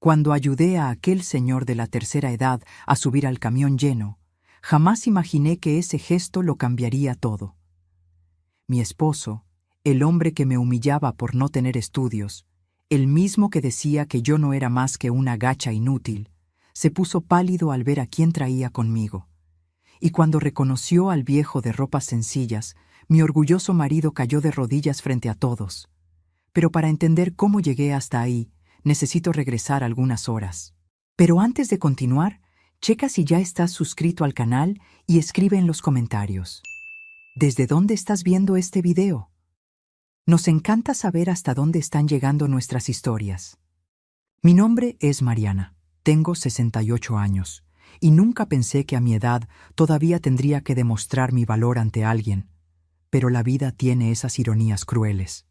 Cuando ayudé a aquel señor de la tercera edad a subir al camión lleno, jamás imaginé que ese gesto lo cambiaría todo. Mi esposo, el hombre que me humillaba por no tener estudios, el mismo que decía que yo no era más que una gacha inútil, se puso pálido al ver a quién traía conmigo. Y cuando reconoció al viejo de ropas sencillas, mi orgulloso marido cayó de rodillas frente a todos. Pero para entender cómo llegué hasta ahí, necesito regresar algunas horas. Pero antes de continuar, checa si ya estás suscrito al canal y escribe en los comentarios. ¿Desde dónde estás viendo este video? Nos encanta saber hasta dónde están llegando nuestras historias. Mi nombre es Mariana, tengo 68 años, y nunca pensé que a mi edad todavía tendría que demostrar mi valor ante alguien. Pero la vida tiene esas ironías crueles.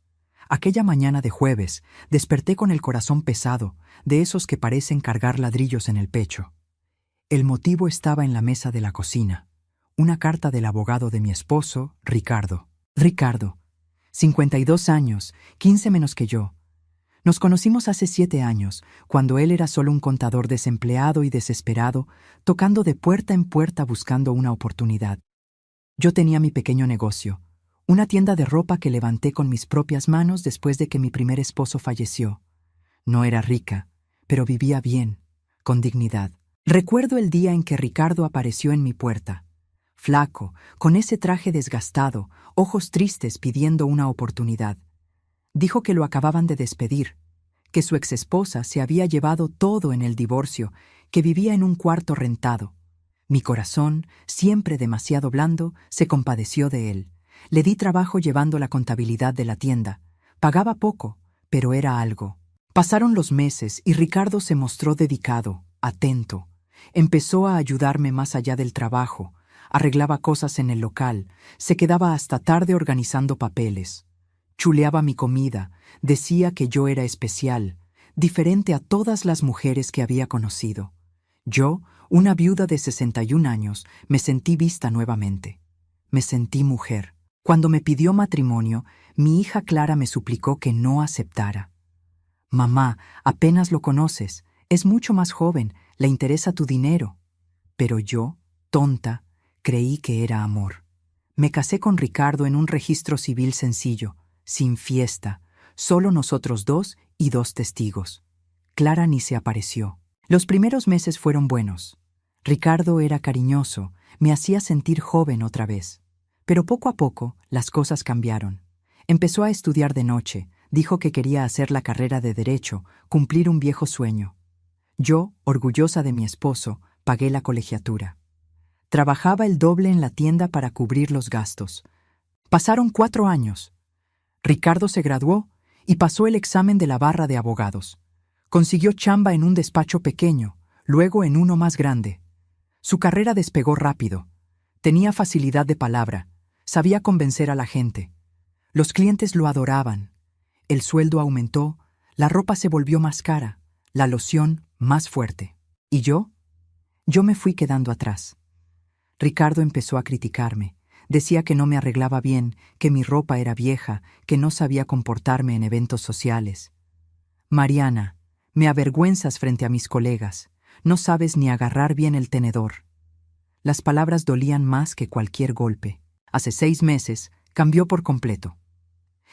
Aquella mañana de jueves, desperté con el corazón pesado, de esos que parecen cargar ladrillos en el pecho. El motivo estaba en la mesa de la cocina, una carta del abogado de mi esposo, Ricardo. Ricardo, 52 años, 15 menos que yo. Nos conocimos hace 7 años, cuando él era solo un contador desempleado y desesperado, tocando de puerta en puerta buscando una oportunidad. Yo tenía mi pequeño negocio, una tienda de ropa que levanté con mis propias manos después de que mi primer esposo falleció. No era rica, pero vivía bien, con dignidad. Recuerdo el día en que Ricardo apareció en mi puerta, flaco, con ese traje desgastado, ojos tristes pidiendo una oportunidad. Dijo que lo acababan de despedir, que su exesposa se había llevado todo en el divorcio, que vivía en un cuarto rentado. Mi corazón, siempre demasiado blando, se compadeció de él. Le di trabajo llevando la contabilidad de la tienda. Pagaba poco, pero era algo. Pasaron los meses y Ricardo se mostró dedicado, atento. Empezó a ayudarme más allá del trabajo. Arreglaba cosas en el local. Se quedaba hasta tarde organizando papeles. Chuleaba mi comida. Decía que yo era especial, diferente a todas las mujeres que había conocido. Yo, una viuda de 61 años, me sentí vista nuevamente. Me sentí mujer. Cuando me pidió matrimonio, mi hija Clara me suplicó que no aceptara. «Mamá, apenas lo conoces, es mucho más joven, le interesa tu dinero». Pero yo, tonta, creí que era amor. Me casé con Ricardo en un registro civil sencillo, sin fiesta, solo nosotros dos y 2 testigos. Clara ni se apareció. Los primeros meses fueron buenos. Ricardo era cariñoso, me hacía sentir joven otra vez. Pero poco a poco las cosas cambiaron. Empezó a estudiar de noche, dijo que quería hacer la carrera de Derecho, cumplir un viejo sueño. Yo, orgullosa de mi esposo, pagué la colegiatura. Trabajaba el doble en la tienda para cubrir los gastos. Pasaron 4 años. Ricardo se graduó y pasó el examen de la barra de abogados. Consiguió chamba en un despacho pequeño, luego en uno más grande. Su carrera despegó rápido. Tenía facilidad de palabra. Sabía convencer a la gente. Los clientes lo adoraban. El sueldo aumentó, la ropa se volvió más cara, la loción más fuerte. ¿Y yo? Yo me fui quedando atrás. Ricardo empezó a criticarme. Decía que no me arreglaba bien, que mi ropa era vieja, que no sabía comportarme en eventos sociales. «Mariana, me avergüenzas frente a mis colegas. No sabes ni agarrar bien el tenedor». Las palabras dolían más que cualquier golpe. Hace 6 meses, cambió por completo.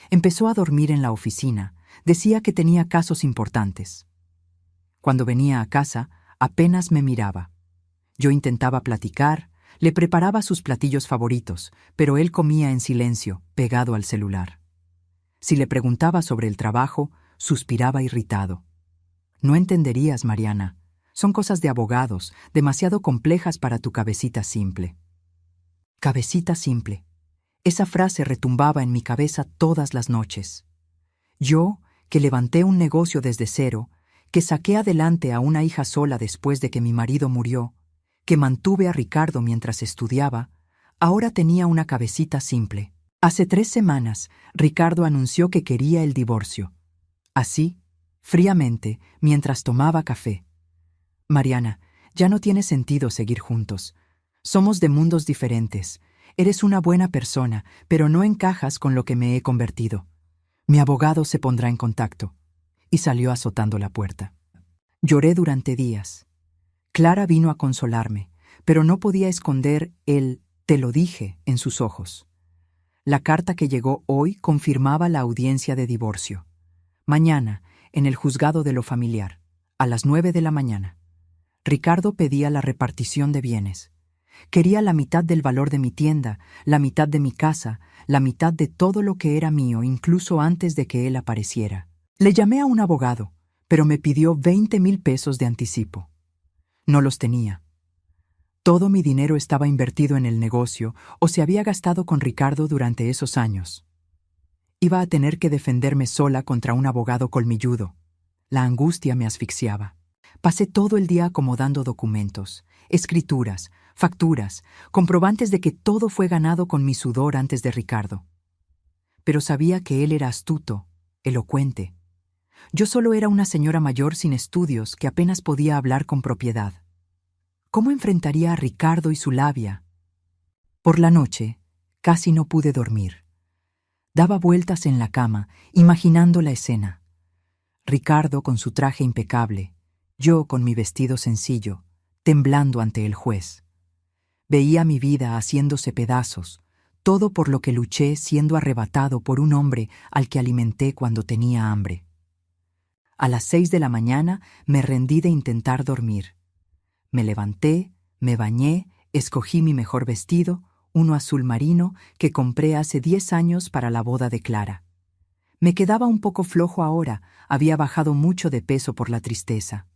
Empezó a dormir en la oficina. Decía que tenía casos importantes. Cuando venía a casa, apenas me miraba. Yo intentaba platicar, le preparaba sus platillos favoritos, pero él comía en silencio, pegado al celular. Si le preguntaba sobre el trabajo, suspiraba irritado. «No entenderías, Mariana. Son cosas de abogados, demasiado complejas para tu cabecita simple». Cabecita simple. Esa frase retumbaba en mi cabeza todas las noches. Yo, que levanté un negocio desde cero, que saqué adelante a una hija sola después de que mi marido murió, que mantuve a Ricardo mientras estudiaba, ahora tenía una cabecita simple. Hace 3 semanas, Ricardo anunció que quería el divorcio. Así, fríamente, mientras tomaba café. «Mariana, ya no tiene sentido seguir juntos. Somos de mundos diferentes. Eres una buena persona, pero no encajas con lo que me he convertido. Mi abogado se pondrá en contacto». Y salió azotando la puerta. Lloré durante días. Clara vino a consolarme, pero no podía esconder el «te lo dije» en sus ojos. La carta que llegó hoy confirmaba la audiencia de divorcio. Mañana, en el juzgado de lo familiar, a las 9 de la mañana. Ricardo pedía la repartición de bienes. Quería la mitad del valor de mi tienda, la mitad de mi casa, la mitad de todo lo que era mío, incluso antes de que él apareciera. Le llamé a un abogado, pero me pidió 20,000 pesos de anticipo. No los tenía. Todo mi dinero estaba invertido en el negocio o se había gastado con Ricardo durante esos años. Iba a tener que defenderme sola contra un abogado colmilludo. La angustia me asfixiaba. Pasé todo el día acomodando documentos, escrituras, facturas, comprobantes de que todo fue ganado con mi sudor antes de Ricardo. Pero sabía que él era astuto, elocuente. Yo solo era una señora mayor sin estudios que apenas podía hablar con propiedad. ¿Cómo enfrentaría a Ricardo y su labia? Por la noche, casi no pude dormir. Daba vueltas en la cama, imaginando la escena. Ricardo con su traje impecable, yo con mi vestido sencillo, temblando ante el juez. Veía mi vida haciéndose pedazos, todo por lo que luché siendo arrebatado por un hombre al que alimenté cuando tenía hambre. A las 6 de la mañana me rendí de intentar dormir. Me levanté, me bañé, escogí mi mejor vestido, uno azul marino que compré hace 10 años para la boda de Clara. Me quedaba un poco flojo ahora, había bajado mucho de peso por la tristeza.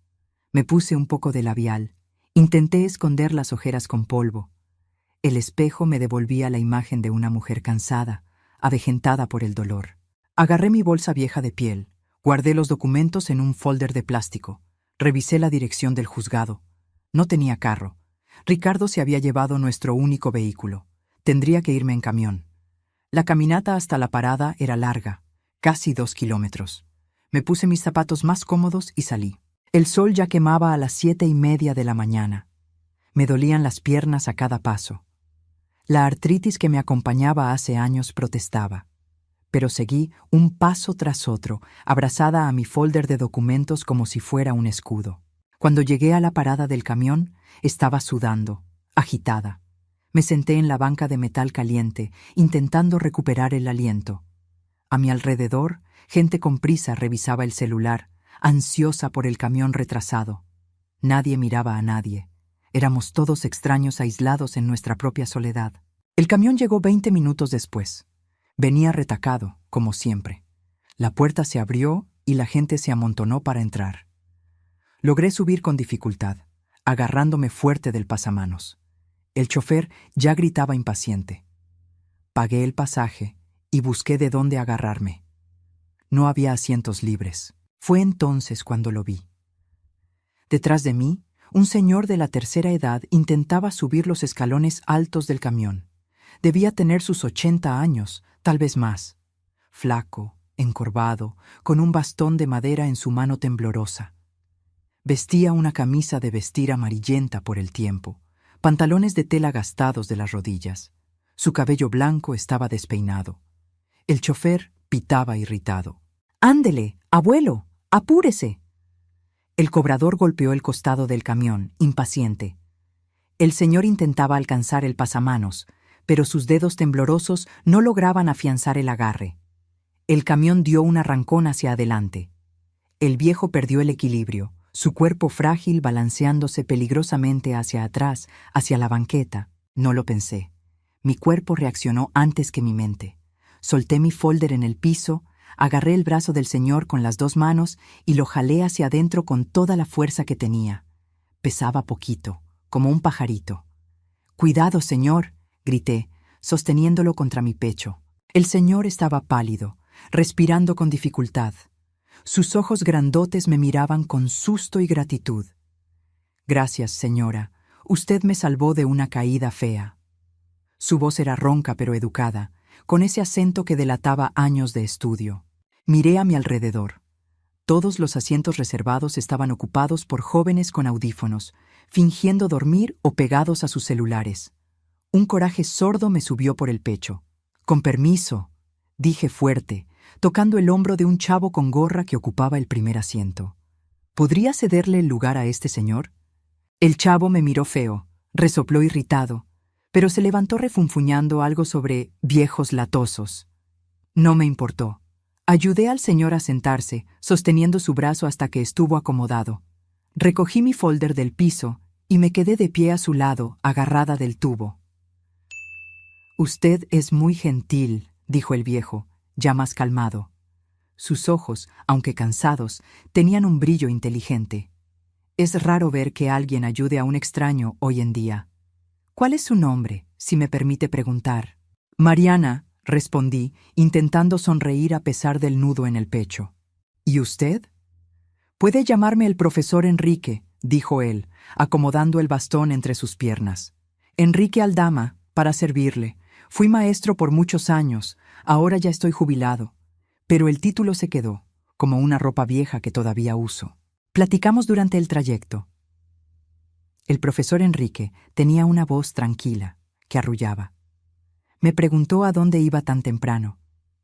Me puse un poco de labial, intenté esconder las ojeras con polvo. El espejo me devolvía la imagen de una mujer cansada, avejentada por el dolor. Agarré mi bolsa vieja de piel, guardé los documentos en un folder de plástico, revisé la dirección del juzgado. No tenía carro. Ricardo se había llevado nuestro único vehículo. Tendría que irme en camión. La caminata hasta la parada era larga, casi 2 kilómetros. Me puse mis zapatos más cómodos y salí. El sol ya quemaba a las 7:30 de la mañana. Me dolían las piernas a cada paso. La artritis que me acompañaba hace años protestaba. Pero seguí un paso tras otro, abrazada a mi folder de documentos como si fuera un escudo. Cuando llegué a la parada del camión, estaba sudando, agitada. Me senté en la banca de metal caliente, intentando recuperar el aliento. A mi alrededor, gente con prisa revisaba el celular, ansiosa por el camión retrasado. Nadie miraba a nadie. Éramos todos extraños aislados en nuestra propia soledad. El camión llegó 20 minutos después. Venía retacado, como siempre. La puerta se abrió y la gente se amontonó para entrar. Logré subir con dificultad, agarrándome fuerte del pasamanos. El chofer ya gritaba impaciente. Pagué el pasaje y busqué de dónde agarrarme. No había asientos libres. Fue entonces cuando lo vi. Detrás de mí, un señor de la tercera edad intentaba subir los escalones altos del camión. Debía tener sus 80 años, tal vez más. Flaco, encorvado, con un bastón de madera en su mano temblorosa. Vestía una camisa de vestir amarillenta por el tiempo, pantalones de tela gastados de las rodillas. Su cabello blanco estaba despeinado. El chofer pitaba irritado. «¡Ándele, abuelo! ¡Apúrese!». El cobrador golpeó el costado del camión, impaciente. El señor intentaba alcanzar el pasamanos, pero sus dedos temblorosos no lograban afianzar el agarre. El camión dio un arrancón hacia adelante. El viejo perdió el equilibrio, su cuerpo frágil balanceándose peligrosamente hacia atrás, hacia la banqueta. No lo pensé. Mi cuerpo reaccionó antes que mi mente. Solté mi folder en el piso, agarré el brazo del señor con las 2 manos y lo jalé hacia adentro con toda la fuerza que tenía. Pesaba poquito, como un pajarito. «¡Cuidado, señor!», grité, sosteniéndolo contra mi pecho. El señor estaba pálido, respirando con dificultad. Sus ojos grandotes me miraban con susto y gratitud. «Gracias, señora. Usted me salvó de una caída fea». Su voz era ronca pero educada, con ese acento que delataba años de estudio. Miré a mi alrededor. Todos los asientos reservados estaban ocupados por jóvenes con audífonos, fingiendo dormir o pegados a sus celulares. Un coraje sordo me subió por el pecho. «Con permiso», dije fuerte, tocando el hombro de un chavo con gorra que ocupaba el primer asiento. ¿Podría cederle el lugar a este señor? El chavo me miró feo, resopló irritado, pero se levantó refunfuñando algo sobre viejos latosos. No me importó. Ayudé al señor a sentarse, sosteniendo su brazo hasta que estuvo acomodado. Recogí mi folder del piso y me quedé de pie a su lado, agarrada del tubo. «Usted es muy gentil», dijo el viejo, ya más calmado. Sus ojos, aunque cansados, tenían un brillo inteligente. Es raro ver que alguien ayude a un extraño hoy en día. «¿Cuál es su nombre, si me permite preguntar?» «Mariana», respondí, intentando sonreír a pesar del nudo en el pecho. «¿Y usted?» «Puede llamarme el profesor Enrique», dijo él, acomodando el bastón entre sus piernas. «Enrique Aldama, para servirle. Fui maestro por muchos años, ahora ya estoy jubilado. Pero el título se quedó, como una ropa vieja que todavía uso». Platicamos durante el trayecto. El profesor Enrique tenía una voz tranquila, que arrullaba. Me preguntó a dónde iba tan temprano,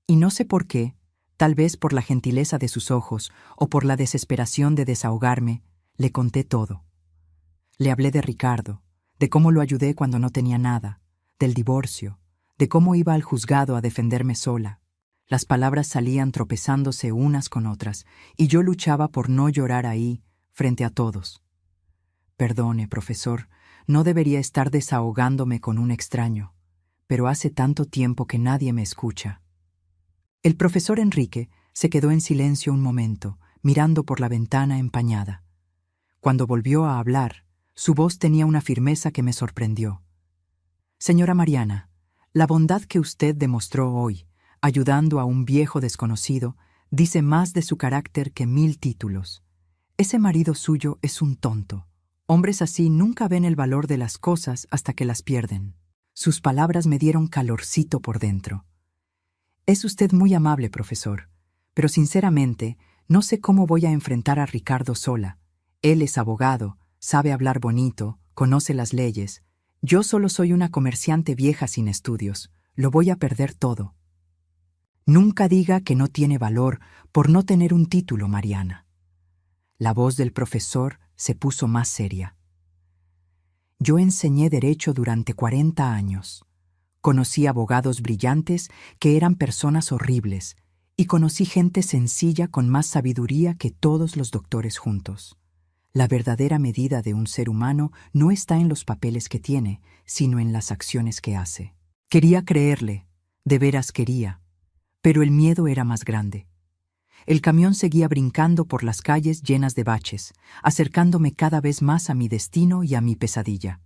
y no sé por qué, tal vez por la gentileza de sus ojos o por la desesperación de desahogarme, le conté todo. Le hablé de Ricardo, de cómo lo ayudé cuando no tenía nada, del divorcio, de cómo iba al juzgado a defenderme sola. Las palabras salían tropezándose unas con otras, y yo luchaba por no llorar ahí, frente a todos. Perdone, profesor, no debería estar desahogándome con un extraño, pero hace tanto tiempo que nadie me escucha. El profesor Enrique se quedó en silencio un momento, mirando por la ventana empañada. Cuando volvió a hablar, su voz tenía una firmeza que me sorprendió. «Señora Mariana, la bondad que usted demostró hoy, ayudando a un viejo desconocido, dice más de su carácter que 1000 títulos. Ese marido suyo es un tonto. Hombres así nunca ven el valor de las cosas hasta que las pierden». Sus palabras me dieron calorcito por dentro. «Es usted muy amable, profesor, pero sinceramente no sé cómo voy a enfrentar a Ricardo sola. Él es abogado, sabe hablar bonito, conoce las leyes. Yo solo soy una comerciante vieja sin estudios. Lo voy a perder todo». «Nunca diga que no tiene valor por no tener un título, Mariana». La voz del profesor se puso más seria. «Yo enseñé derecho durante 40 años. Conocí abogados brillantes que eran personas horribles, y conocí gente sencilla con más sabiduría que todos los doctores juntos. La verdadera medida de un ser humano no está en los papeles que tiene, sino en las acciones que hace». Quería creerle, de veras quería, pero el miedo era más grande. El camión seguía brincando por las calles llenas de baches, acercándome cada vez más a mi destino y a mi pesadilla.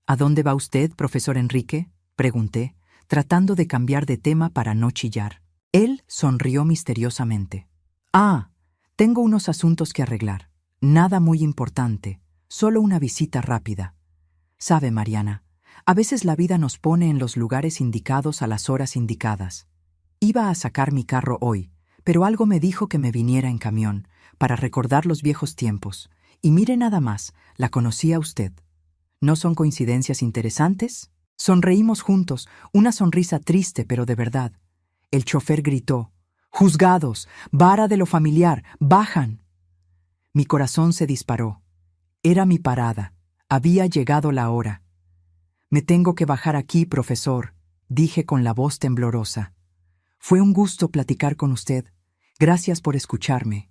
«¿A dónde va usted, profesor Enrique?», pregunté, tratando de cambiar de tema para no chillar. Él sonrió misteriosamente. «Ah, tengo unos asuntos que arreglar. Nada muy importante, solo una visita rápida. Sabe, Mariana, a veces la vida nos pone en los lugares indicados a las horas indicadas. Iba a sacar mi carro hoy, pero algo me dijo que me viniera en camión, para recordar los viejos tiempos. Y mire nada más, la conocí a usted. ¿No son coincidencias interesantes?». Sonreímos juntos, una sonrisa triste pero de verdad. El chofer gritó: «¡Juzgados! ¡Vara de lo familiar! ¡Bajan!». Mi corazón se disparó. Era mi parada. Había llegado la hora. «Me tengo que bajar aquí, profesor», dije con la voz temblorosa. «Fue un gusto platicar con usted. Gracias por escucharme».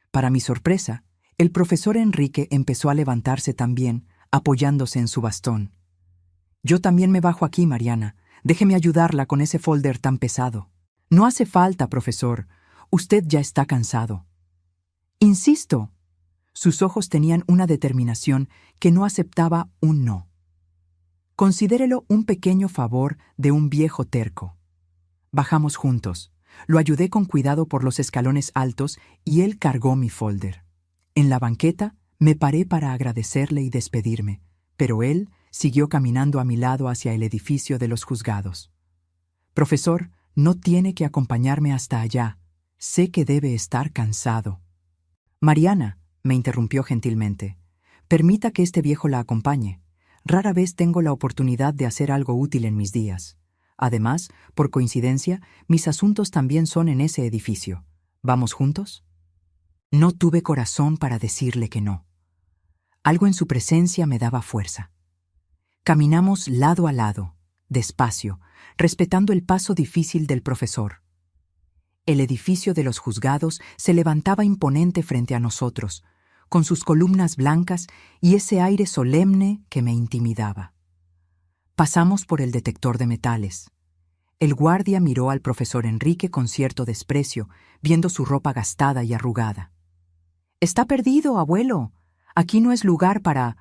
Para mi sorpresa, el profesor Enrique empezó a levantarse también, apoyándose en su bastón. «Yo también me bajo aquí, Mariana. Déjeme ayudarla con ese folder tan pesado». «No hace falta, profesor. Usted ya está cansado». «Insisto». Sus ojos tenían una determinación que no aceptaba un no. «Considérelo un pequeño favor de un viejo terco». Bajamos juntos. Lo ayudé con cuidado por los escalones altos y él cargó mi folder. En la banqueta me paré para agradecerle y despedirme, pero él siguió caminando a mi lado hacia el edificio de los juzgados. «Profesor, no tiene que acompañarme hasta allá. Sé que debe estar cansado». «Mariana», me interrumpió gentilmente, «permita que este viejo la acompañe. Rara vez tengo la oportunidad de hacer algo útil en mis días. Además, por coincidencia, mis asuntos también son en ese edificio. ¿Vamos juntos?». No tuve corazón para decirle que no. Algo en su presencia me daba fuerza. Caminamos lado a lado, despacio, respetando el paso difícil del profesor. El edificio de los juzgados se levantaba imponente frente a nosotros, con sus columnas blancas y ese aire solemne que me intimidaba. Pasamos por el detector de metales. El guardia miró al profesor Enrique con cierto desprecio, viendo su ropa gastada y arrugada. «Está perdido, abuelo. Aquí no es lugar para...»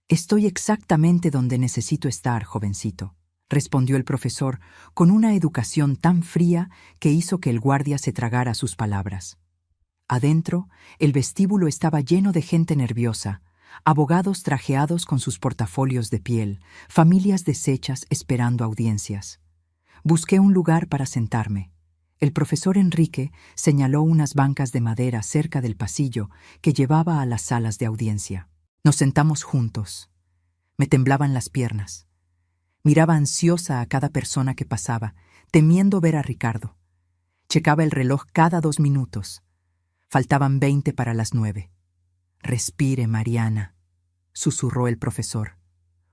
«Estoy exactamente donde necesito estar, jovencito», respondió el profesor con una educación tan fría que hizo que el guardia se tragara sus palabras. Adentro, el vestíbulo estaba lleno de gente nerviosa, abogados trajeados con sus portafolios de piel, familias deshechas esperando audiencias. Busqué un lugar para sentarme. El profesor Enrique señaló unas bancas de madera cerca del pasillo que llevaba a las salas de audiencia. Nos sentamos juntos. Me temblaban las piernas. Miraba ansiosa a cada persona que pasaba, temiendo ver a Ricardo. Checaba el reloj cada 2 minutos. Faltaban 20 para las 9. «Respire, Mariana», susurró el profesor.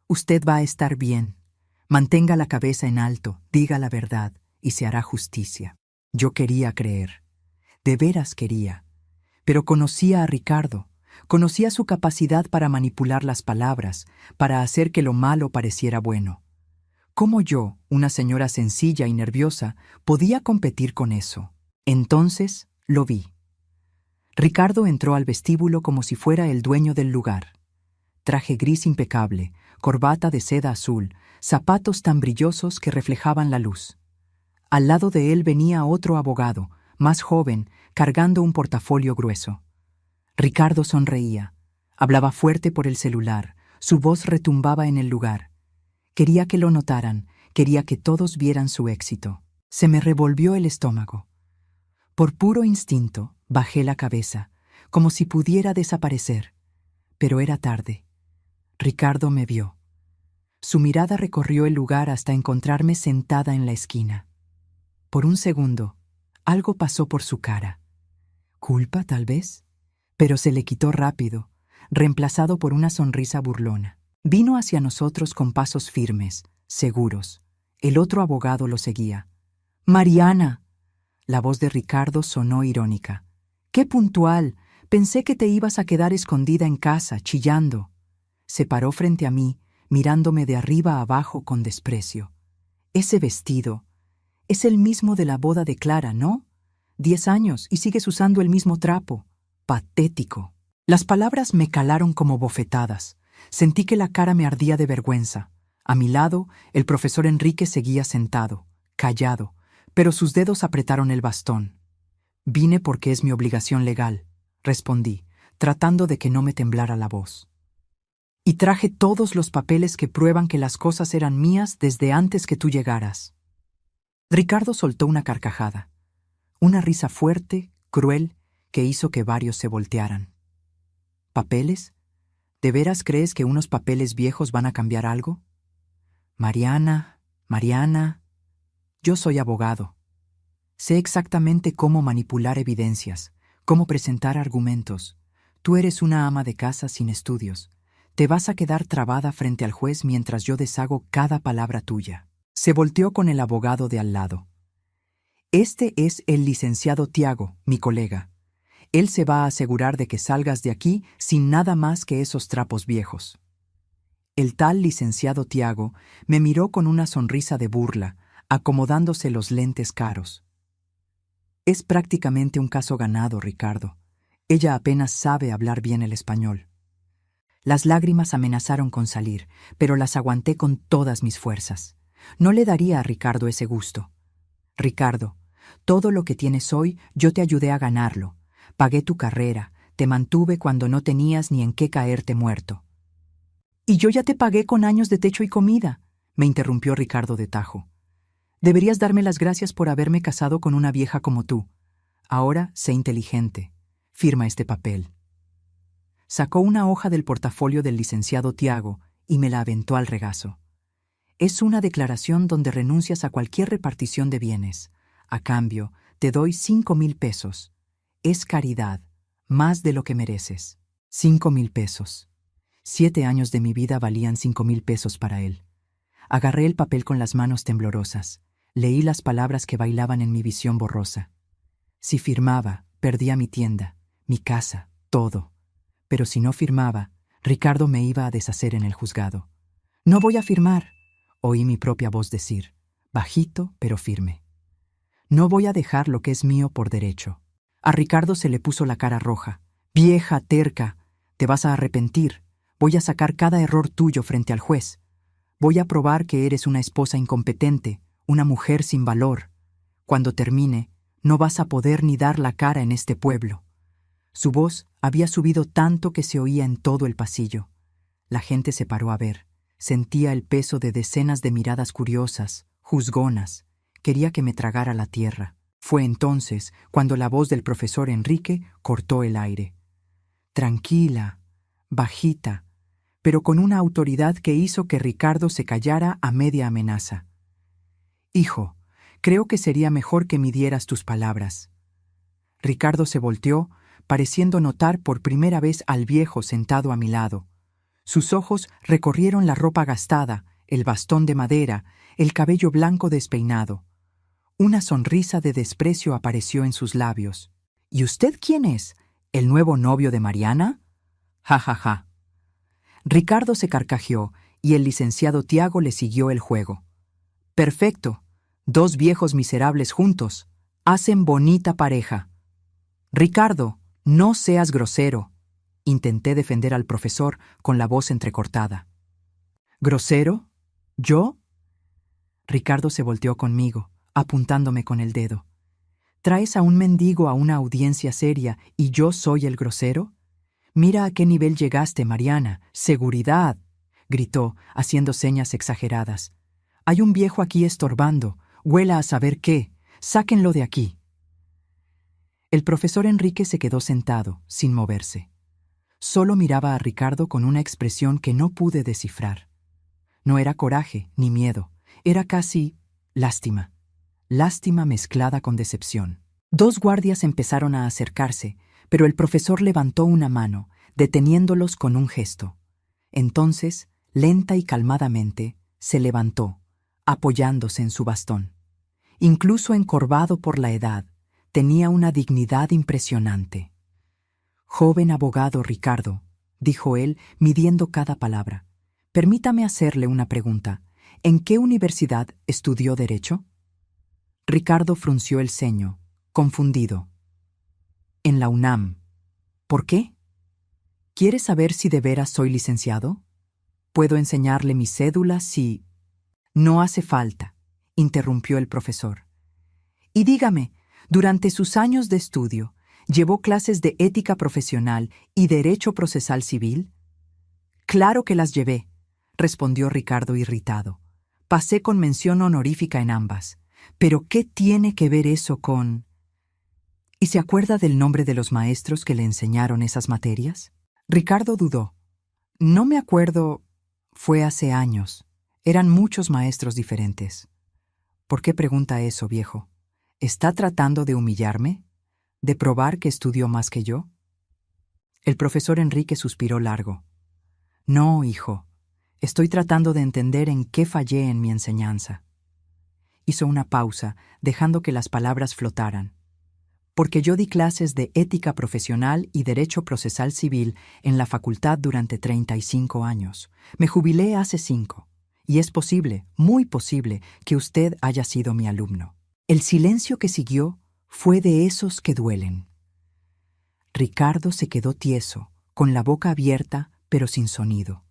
«Usted va a estar bien. Mantenga la cabeza en alto, diga la verdad, y se hará justicia». Yo quería creer. De veras quería. Pero conocía a Ricardo. Conocía su capacidad para manipular las palabras, para hacer que lo malo pareciera bueno. ¿Cómo yo, una señora sencilla y nerviosa, podía competir con eso? Entonces lo vi. Ricardo entró al vestíbulo como si fuera el dueño del lugar. Traje gris impecable, corbata de seda azul, zapatos tan brillosos que reflejaban la luz. Al lado de él venía otro abogado, más joven, cargando un portafolio grueso. Ricardo sonreía. Hablaba fuerte por el celular. Su voz retumbaba en el lugar. Quería que lo notaran, quería que todos vieran su éxito. Se me revolvió el estómago. Por puro instinto, bajé la cabeza, como si pudiera desaparecer. Pero era tarde. Ricardo me vio. Su mirada recorrió el lugar hasta encontrarme sentada en la esquina. Por un segundo, algo pasó por su cara. ¿Culpa, tal vez? Pero se le quitó rápido, reemplazado por una sonrisa burlona. Vino hacia nosotros con pasos firmes, seguros. El otro abogado lo seguía. «Mariana». La voz de Ricardo sonó irónica. «¡Qué puntual! Pensé que te ibas a quedar escondida en casa, chillando». Se paró frente a mí, mirándome de arriba a abajo con desprecio. «Ese vestido es el mismo de la boda de Clara, ¿no? 10 años y sigues usando el mismo trapo. Patético». Las palabras me calaron como bofetadas. Sentí que la cara me ardía de vergüenza. A mi lado, el profesor Enrique seguía sentado, callado, pero sus dedos apretaron el bastón. «Vine porque es mi obligación legal», respondí, tratando de que no me temblara la voz. «Y traje todos los papeles que prueban que las cosas eran mías desde antes que tú llegaras». Ricardo soltó una carcajada, una risa fuerte, cruel, que hizo que varios se voltearan. «¿Papeles? ¿De veras crees que unos papeles viejos van a cambiar algo? Mariana, yo soy abogado. Sé exactamente cómo manipular evidencias, cómo presentar argumentos. Tú eres una ama de casa sin estudios. Te vas a quedar trabada frente al juez mientras yo deshago cada palabra tuya». Se volteó con el abogado de al lado. «Este es el licenciado Tiago, mi colega. Él se va a asegurar de que salgas de aquí sin nada más que esos trapos viejos». El tal licenciado Tiago me miró con una sonrisa de burla, acomodándose los lentes caros. «Es prácticamente un caso ganado, Ricardo. Ella apenas sabe hablar bien el español». Las lágrimas amenazaron con salir, pero las aguanté con todas mis fuerzas. No le daría a Ricardo ese gusto. «Ricardo, todo lo que tienes hoy yo te ayudé a ganarlo. Pagué tu carrera, te mantuve cuando no tenías ni en qué caerte muerto». «Y yo ya te pagué con años de techo y comida», me interrumpió Ricardo de tajo. «Deberías darme las gracias por haberme casado con una vieja como tú. Ahora sé inteligente. Firma este papel». Sacó una hoja del portafolio del licenciado Tiago y me la aventó al regazo. «Es una declaración donde renuncias a cualquier repartición de bienes. A cambio, te doy 5,000 pesos. Es caridad. Más de lo que mereces. 5,000 pesos. 7 años de mi vida valían 5,000 pesos para él. Agarré el papel con las manos temblorosas. Leí las palabras que bailaban en mi visión borrosa. Si firmaba, perdía mi tienda, mi casa, todo. Pero si no firmaba, Ricardo me iba a deshacer en el juzgado. «No voy a firmar», oí mi propia voz decir, bajito pero firme. «No voy a dejar lo que es mío por derecho». A Ricardo se le puso la cara roja. «Vieja, terca, te vas a arrepentir. Voy a sacar cada error tuyo frente al juez. Voy a probar que eres una esposa incompetente, una mujer sin valor. Cuando termine, no vas a poder ni dar la cara en este pueblo». Su voz había subido tanto que se oía en todo el pasillo. La gente se paró a ver. Sentía el peso de decenas de miradas curiosas, juzgonas. Quería que me tragara la tierra. Fue entonces cuando la voz del profesor Enrique cortó el aire. Tranquila, bajita, pero con una autoridad que hizo que Ricardo se callara a media amenaza. «Hijo, creo que sería mejor que midieras tus palabras». Ricardo se volteó, pareciendo notar por primera vez al viejo sentado a mi lado. Sus ojos recorrieron la ropa gastada, el bastón de madera, el cabello blanco despeinado. Una sonrisa de desprecio apareció en sus labios. «¿Y usted quién es? ¿El nuevo novio de Mariana?» «Ja, ja, ja». Ricardo se carcajeó y el licenciado Tiago le siguió el juego. «Perfecto. 2 viejos miserables juntos. Hacen bonita pareja». «Ricardo, no seas grosero», intenté defender al profesor con la voz entrecortada. «¿Grosero? ¿Yo?» Ricardo se volteó conmigo, apuntándome con el dedo. «¿Traes a un mendigo a una audiencia seria y yo soy el grosero? Mira a qué nivel llegaste, Mariana. ¡Seguridad!», gritó, haciendo señas exageradas. «Hay un viejo aquí estorbando. Huela a saber qué. Sáquenlo de aquí». El profesor Enrique se quedó sentado, sin moverse. Solo miraba a Ricardo con una expresión que no pude descifrar. No era coraje ni miedo, era casi lástima. Lástima mezclada con decepción. 2 guardias empezaron a acercarse, pero el profesor levantó una mano, deteniéndolos con un gesto. Entonces, lenta y calmadamente, se levantó, apoyándose en su bastón. Incluso encorvado por la edad, tenía una dignidad impresionante. «Joven abogado Ricardo», dijo él, midiendo cada palabra, «permítame hacerle una pregunta. ¿En qué universidad estudió Derecho?» Ricardo frunció el ceño, confundido. «En la UNAM». «¿Por qué? ¿Quiere saber si de veras soy licenciado? Puedo enseñarle mi cédula si...» «No hace falta», interrumpió el profesor. «Y dígame, durante sus años de estudio, ¿llevó clases de ética profesional y derecho procesal civil?» «Claro que las llevé», respondió Ricardo irritado. «Pasé con mención honorífica en ambas. ¿Pero qué tiene que ver eso con...?» «¿Y se acuerda del nombre de los maestros que le enseñaron esas materias?» Ricardo dudó. «No me acuerdo. Fue hace años. Eran muchos maestros diferentes». «¿Por qué pregunta eso, viejo? ¿Está tratando de humillarme? ¿De probar que estudió más que yo?» El profesor Enrique suspiró largo. «No, hijo. Estoy tratando de entender en qué fallé en mi enseñanza». Hizo una pausa, dejando que las palabras flotaran. «Porque yo di clases de ética profesional y derecho procesal civil en la facultad durante 35 años. Me jubilé hace 5. Y es posible, muy posible, que usted haya sido mi alumno». El silencio que siguió fue de esos que duelen. Ricardo se quedó tieso, con la boca abierta, pero sin sonido.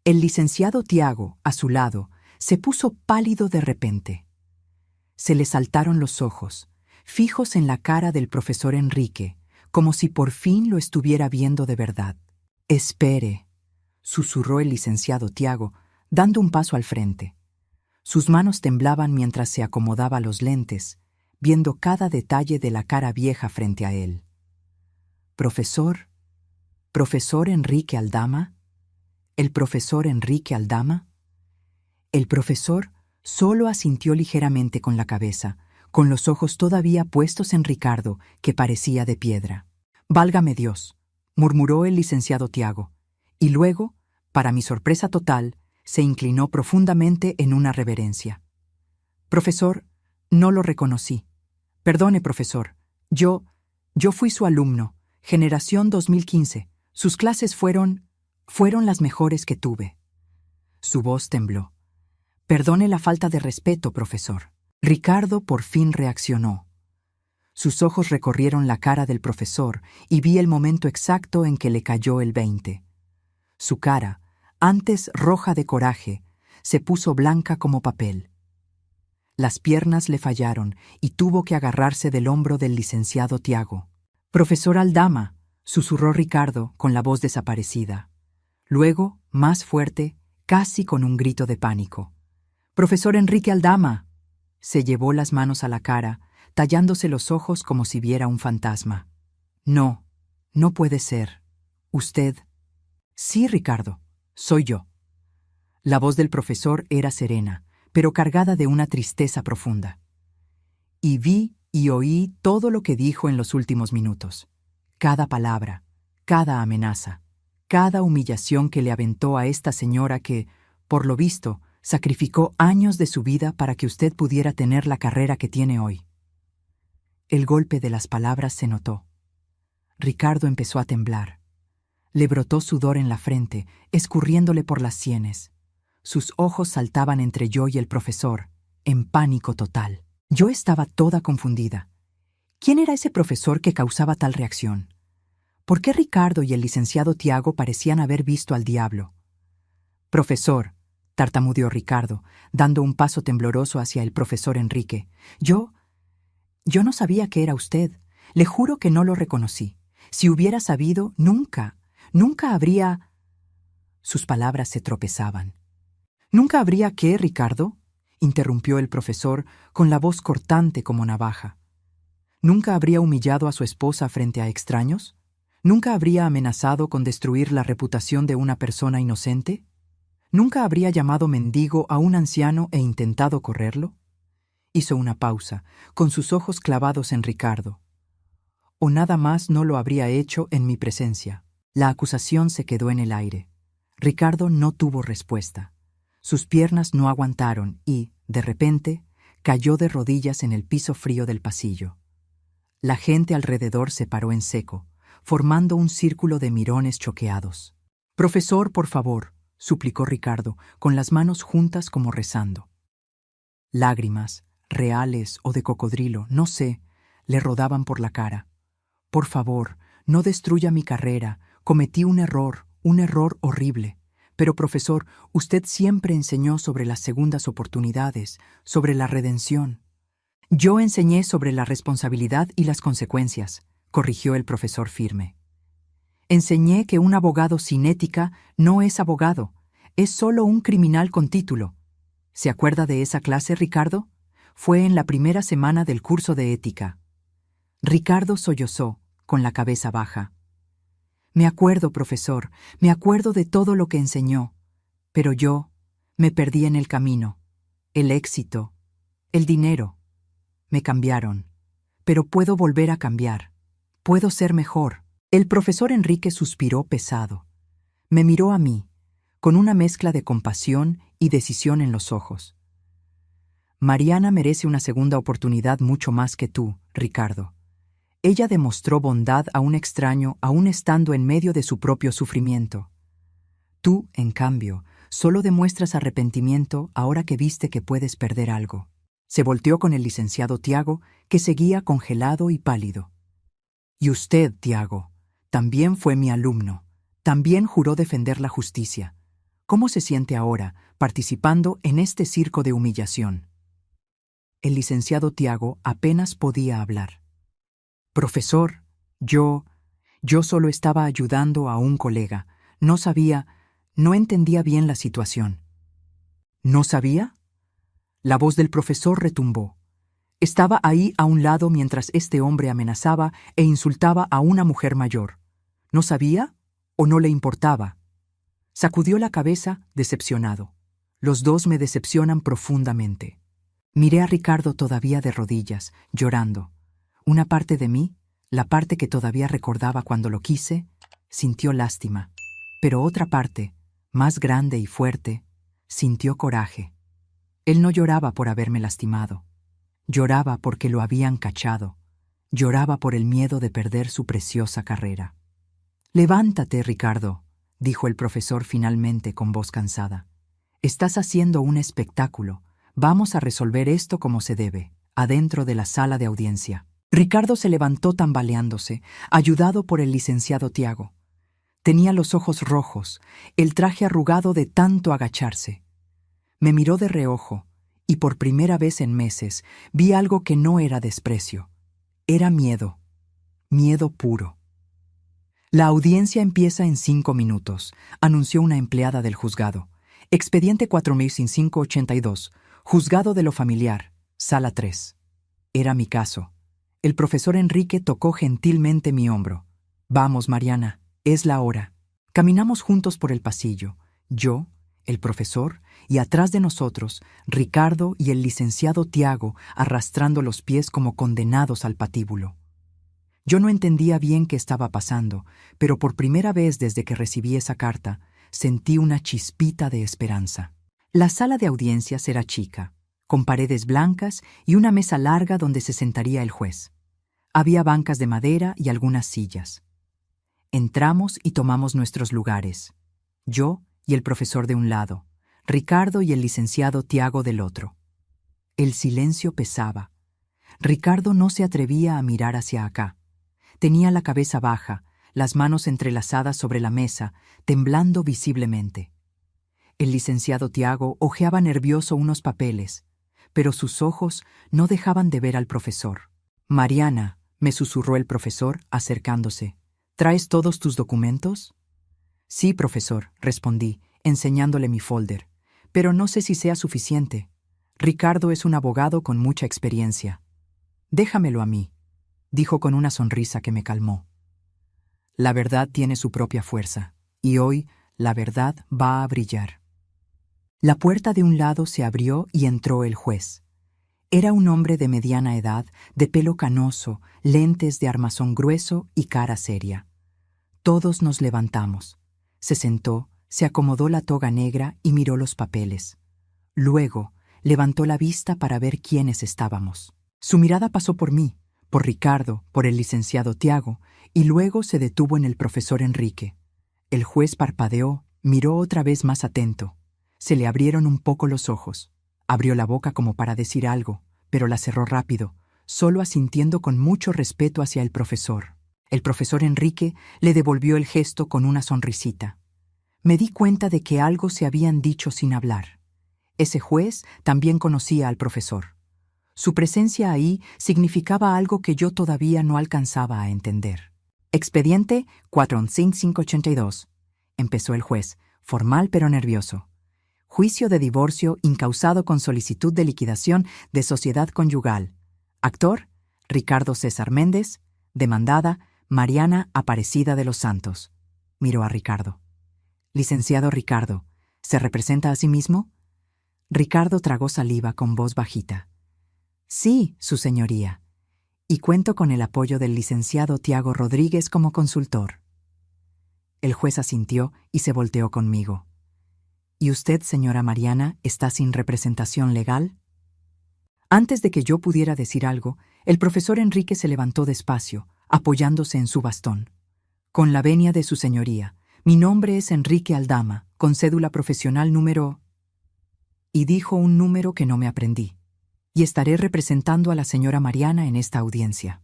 El licenciado Tiago, a su lado, se puso pálido de repente. Se le saltaron los ojos, fijos en la cara del profesor Enrique, como si por fin lo estuviera viendo de verdad. «Espere», susurró el licenciado Tiago, dando un paso al frente. Sus manos temblaban mientras se acomodaba los lentes, viendo cada detalle de la cara vieja frente a él. «¿Profesor? ¿Profesor Enrique Aldama? ¿El profesor Enrique Aldama?» El profesor solo asintió ligeramente con la cabeza, con los ojos todavía puestos en Ricardo, que parecía de piedra. Válgame Dios, murmuró el licenciado Tiago, y luego, para mi sorpresa total, se inclinó profundamente en una reverencia. Profesor, no lo reconocí. Perdone, profesor. Yo fui su alumno, generación 2015. Sus clases fueron las mejores que tuve. Su voz tembló. Perdone la falta de respeto, profesor. Ricardo por fin reaccionó. Sus ojos recorrieron la cara del profesor y vi el momento exacto en que le cayó el 20. Su cara, antes roja de coraje, se puso blanca como papel. Las piernas le fallaron y tuvo que agarrarse del hombro del licenciado Tiago. «Profesor Aldama», susurró Ricardo con la voz desaparecida. Luego, más fuerte, casi con un grito de pánico. «Profesor Enrique Aldama». Se llevó las manos a la cara, tallándose los ojos como si viera un fantasma. «No, no puede ser. Usted». «Sí, Ricardo, soy yo». La voz del profesor era serena, pero cargada de una tristeza profunda. Y vi y oí todo lo que dijo en los últimos minutos. Cada palabra, cada amenaza, cada humillación que le aventó a esta señora que, por lo visto, sacrificó años de su vida para que usted pudiera tener la carrera que tiene hoy. El golpe de las palabras se notó. Ricardo empezó a temblar. Le brotó sudor en la frente, escurriéndole por las sienes. Sus ojos saltaban entre yo y el profesor, en pánico total. Yo estaba toda confundida. ¿Quién era ese profesor que causaba tal reacción? ¿Por qué Ricardo y el licenciado Tiago parecían haber visto al diablo? «Profesor», tartamudeó Ricardo, dando un paso tembloroso hacia el profesor Enrique. Yo no sabía que era usted. Le juro que no lo reconocí. Si hubiera sabido, nunca habría... Sus palabras se tropezaban. «¿Nunca habría qué, Ricardo?», interrumpió el profesor con la voz cortante como navaja. «¿Nunca habría humillado a su esposa frente a extraños? ¿Nunca habría amenazado con destruir la reputación de una persona inocente? ¿Nunca habría llamado mendigo a un anciano e intentado correrlo?» Hizo una pausa, con sus ojos clavados en Ricardo. «¿O nada más no lo habría hecho en mi presencia?» La acusación se quedó en el aire. Ricardo no tuvo respuesta. Sus piernas no aguantaron y, de repente, cayó de rodillas en el piso frío del pasillo. La gente alrededor se paró en seco, formando un círculo de mirones choqueados. «Profesor, por favor», suplicó Ricardo, con las manos juntas como rezando. Lágrimas, reales o de cocodrilo, no sé, le rodaban por la cara. «Por favor, no destruya mi carrera. Cometí un error horrible. Pero, profesor, usted siempre enseñó sobre las segundas oportunidades, sobre la redención». «Yo enseñé sobre la responsabilidad y las consecuencias», corrigió el profesor firme. «Enseñé que un abogado sin ética no es abogado, es solo un criminal con título. ¿Se acuerda de esa clase, Ricardo? Fue en la primera semana del curso de ética». Ricardo sollozó, con la cabeza baja. «Me acuerdo, profesor, me acuerdo de todo lo que enseñó, pero yo me perdí en el camino. El éxito, el dinero, me cambiaron. Pero puedo volver a cambiar. Puedo ser mejor». El profesor Enrique suspiró pesado. Me miró a mí, con una mezcla de compasión y decisión en los ojos. «Mariana merece una segunda oportunidad mucho más que tú, Ricardo. Ella demostró bondad a un extraño aún estando en medio de su propio sufrimiento. Tú, en cambio, solo demuestras arrepentimiento ahora que viste que puedes perder algo». Se volteó con el licenciado Tiago, que seguía congelado y pálido. «Y usted, Tiago, también fue mi alumno. También juró defender la justicia. ¿Cómo se siente ahora, participando en este circo de humillación?» El licenciado Tiago apenas podía hablar. «Profesor, yo solo estaba ayudando a un colega. No entendía bien la situación». «¿No sabía?» La voz del profesor retumbó. «Estaba ahí a un lado mientras este hombre amenazaba e insultaba a una mujer mayor. ¿No sabía o no le importaba?» Sacudió la cabeza, decepcionado. «Los dos me decepcionan profundamente». Miré a Ricardo todavía de rodillas, llorando. Una parte de mí, La parte que todavía recordaba cuando lo quise, sintió lástima, pero otra parte, más grande y fuerte, sintió coraje. Él no lloraba por haberme lastimado, lloraba porque lo habían cachado, lloraba por el miedo de perder su preciosa carrera. «Levántate, Ricardo», dijo el profesor finalmente con voz cansada. «Estás haciendo un espectáculo. Vamos a resolver esto como se debe, adentro de la sala de audiencia». Ricardo se levantó tambaleándose, ayudado por el licenciado Tiago. Tenía los ojos rojos, el traje arrugado de tanto agacharse. Me miró de reojo, y por primera vez en meses vi algo que no era desprecio. Era miedo, miedo puro. «La audiencia empieza en 5 minutos», anunció una empleada del juzgado. «Expediente 4582, juzgado de lo familiar, sala 3». Era mi caso. El profesor Enrique tocó gentilmente mi hombro. «Vamos, Mariana, es la hora». Caminamos juntos por el pasillo, yo, el profesor, y atrás de nosotros, Ricardo y el licenciado Tiago arrastrando los pies como condenados al patíbulo. Yo no entendía bien qué estaba pasando, pero por primera vez desde que recibí esa carta, sentí una chispita de esperanza. La sala de audiencias era chica, con paredes blancas y una mesa larga donde se sentaría el juez. Había bancas de madera y algunas sillas. Entramos y tomamos nuestros lugares. Yo y el profesor de un lado, Ricardo y el licenciado Tiago del otro. El silencio pesaba. Ricardo no se atrevía a mirar hacia acá. Tenía la cabeza baja, las manos entrelazadas sobre la mesa, temblando visiblemente. El licenciado Tiago hojeaba nervioso unos papeles, pero sus ojos no dejaban de ver al profesor. «Mariana», me susurró el profesor, acercándose, «¿traes todos tus documentos?» «Sí, profesor», respondí, enseñándole mi folder, «pero no sé si sea suficiente. Ricardo es un abogado con mucha experiencia». «Déjamelo a mí», dijo con una sonrisa que me calmó. La verdad tiene su propia fuerza, y hoy la verdad va a brillar. La puerta de un lado se abrió y entró el juez. Era un hombre de mediana edad, de pelo canoso, lentes de armazón grueso y cara seria. Todos nos levantamos. Se sentó, se acomodó la toga negra y miró los papeles. Luego levantó la vista para ver quiénes estábamos. Su mirada pasó por mí, por Ricardo, por el licenciado Tiago, y luego se detuvo en el profesor Enrique. El juez parpadeó, miró otra vez más atento. Se le abrieron un poco los ojos. Abrió la boca como para decir algo, pero la cerró rápido, solo asintiendo con mucho respeto hacia el profesor. El profesor Enrique le devolvió el gesto con una sonrisita. Me di cuenta de que algo se habían dicho sin hablar. Ese juez también conocía al profesor. Su presencia ahí significaba algo que yo todavía no alcanzaba a entender. «Expediente 4582», empezó el juez, formal pero nervioso. «Juicio de divorcio incausado con solicitud de liquidación de sociedad conyugal. Actor, Ricardo César Méndez. Demandada, Mariana Aparecida de los Santos». Miró a Ricardo. «Licenciado Ricardo, ¿se representa a sí mismo?» Ricardo tragó saliva con voz bajita. «Sí, su señoría. Y cuento con el apoyo del licenciado Tiago Rodríguez como consultor». El juez asintió y se volteó conmigo. «¿Y usted, señora Mariana, está sin representación legal?» Antes de que yo pudiera decir algo, el profesor Enrique se levantó despacio, apoyándose en su bastón. «Con la venia de su señoría, mi nombre es Enrique Aldama, con cédula profesional número…» Y dijo un número que no me aprendí. «Y estaré representando a la señora Mariana en esta audiencia».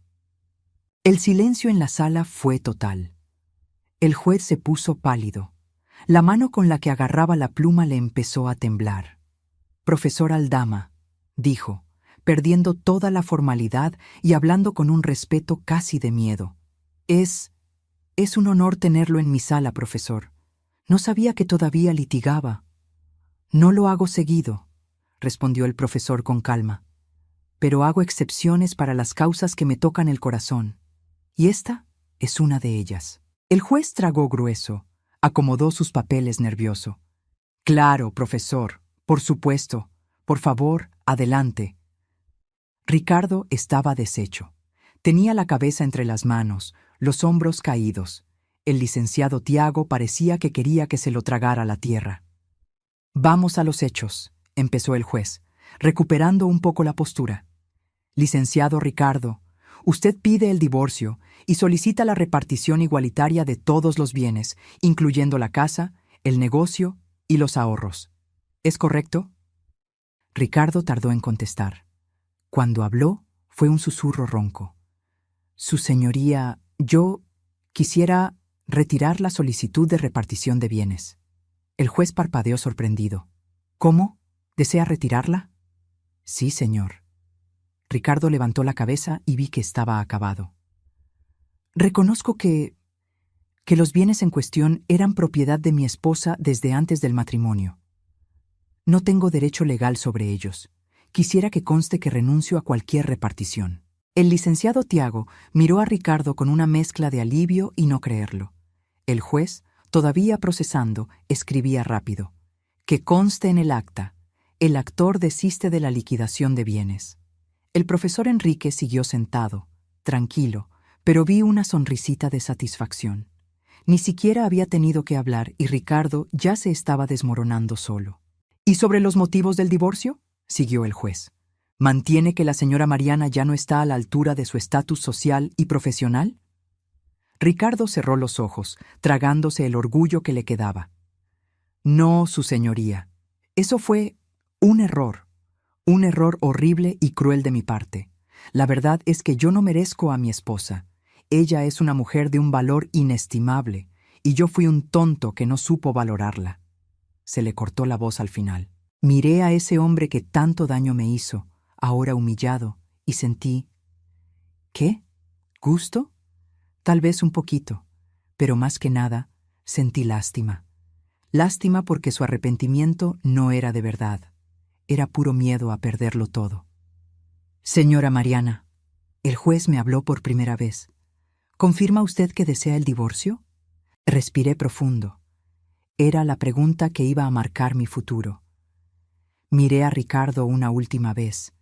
El silencio en la sala fue total. El juez se puso pálido. La mano con la que agarraba la pluma le empezó a temblar. «Profesor Aldama», dijo, perdiendo toda la formalidad y hablando con un respeto casi de miedo. Es un honor tenerlo en mi sala, profesor. No sabía que todavía litigaba». «No lo hago seguido», respondió el profesor con calma, «pero hago excepciones para las causas que me tocan el corazón, y esta es una de ellas». El juez tragó grueso, acomodó sus papeles nervioso. «Claro, profesor, por supuesto. Por favor, adelante». Ricardo estaba deshecho. Tenía la cabeza entre las manos, los hombros caídos. El licenciado Tiago parecía que quería que se lo tragara la tierra. «Vamos a los hechos», empezó el juez, recuperando un poco la postura. «Licenciado Ricardo, usted pide el divorcio y solicita la repartición igualitaria de todos los bienes, incluyendo la casa, el negocio y los ahorros. ¿Es correcto?» Ricardo tardó en contestar. Cuando habló, fue un susurro ronco. «Su señoría, yo quisiera retirar la solicitud de repartición de bienes». El juez parpadeó sorprendido. «¿Cómo? ¿Desea retirarla?» «Sí, señor». Ricardo levantó la cabeza y vi que estaba acabado. «Reconozco que los bienes en cuestión eran propiedad de mi esposa desde antes del matrimonio. No tengo derecho legal sobre ellos. Quisiera que conste que renuncio a cualquier repartición». El licenciado Tiago miró a Ricardo con una mezcla de alivio y no creerlo. El juez, todavía procesando, escribía rápido: «Que conste en el acta. El actor desiste de la liquidación de bienes». El profesor Enrique siguió sentado, tranquilo, pero vi una sonrisita de satisfacción. Ni siquiera había tenido que hablar y Ricardo ya se estaba desmoronando solo. «¿Y sobre los motivos del divorcio?», siguió el juez. «¿Mantiene que la señora Mariana ya no está a la altura de su estatus social y profesional?». Ricardo cerró los ojos, tragándose el orgullo que le quedaba. «No, su señoría. Eso fue un error horrible y cruel de mi parte. La verdad es que yo no merezco a mi esposa. Ella es una mujer de un valor inestimable, y yo fui un tonto que no supo valorarla». Se le cortó la voz al final. Miré a ese hombre que tanto daño me hizo, ahora humillado, y sentí... ¿qué? ¿Gusto? Tal vez un poquito, pero más que nada, sentí lástima. Lástima porque su arrepentimiento no era de verdad. Era puro miedo a perderlo todo. «Señora Mariana», el juez me habló por primera vez. «¿Confirma usted que desea el divorcio?». Respiré profundo. Era la pregunta que iba a marcar mi futuro. Miré a Ricardo una última vez.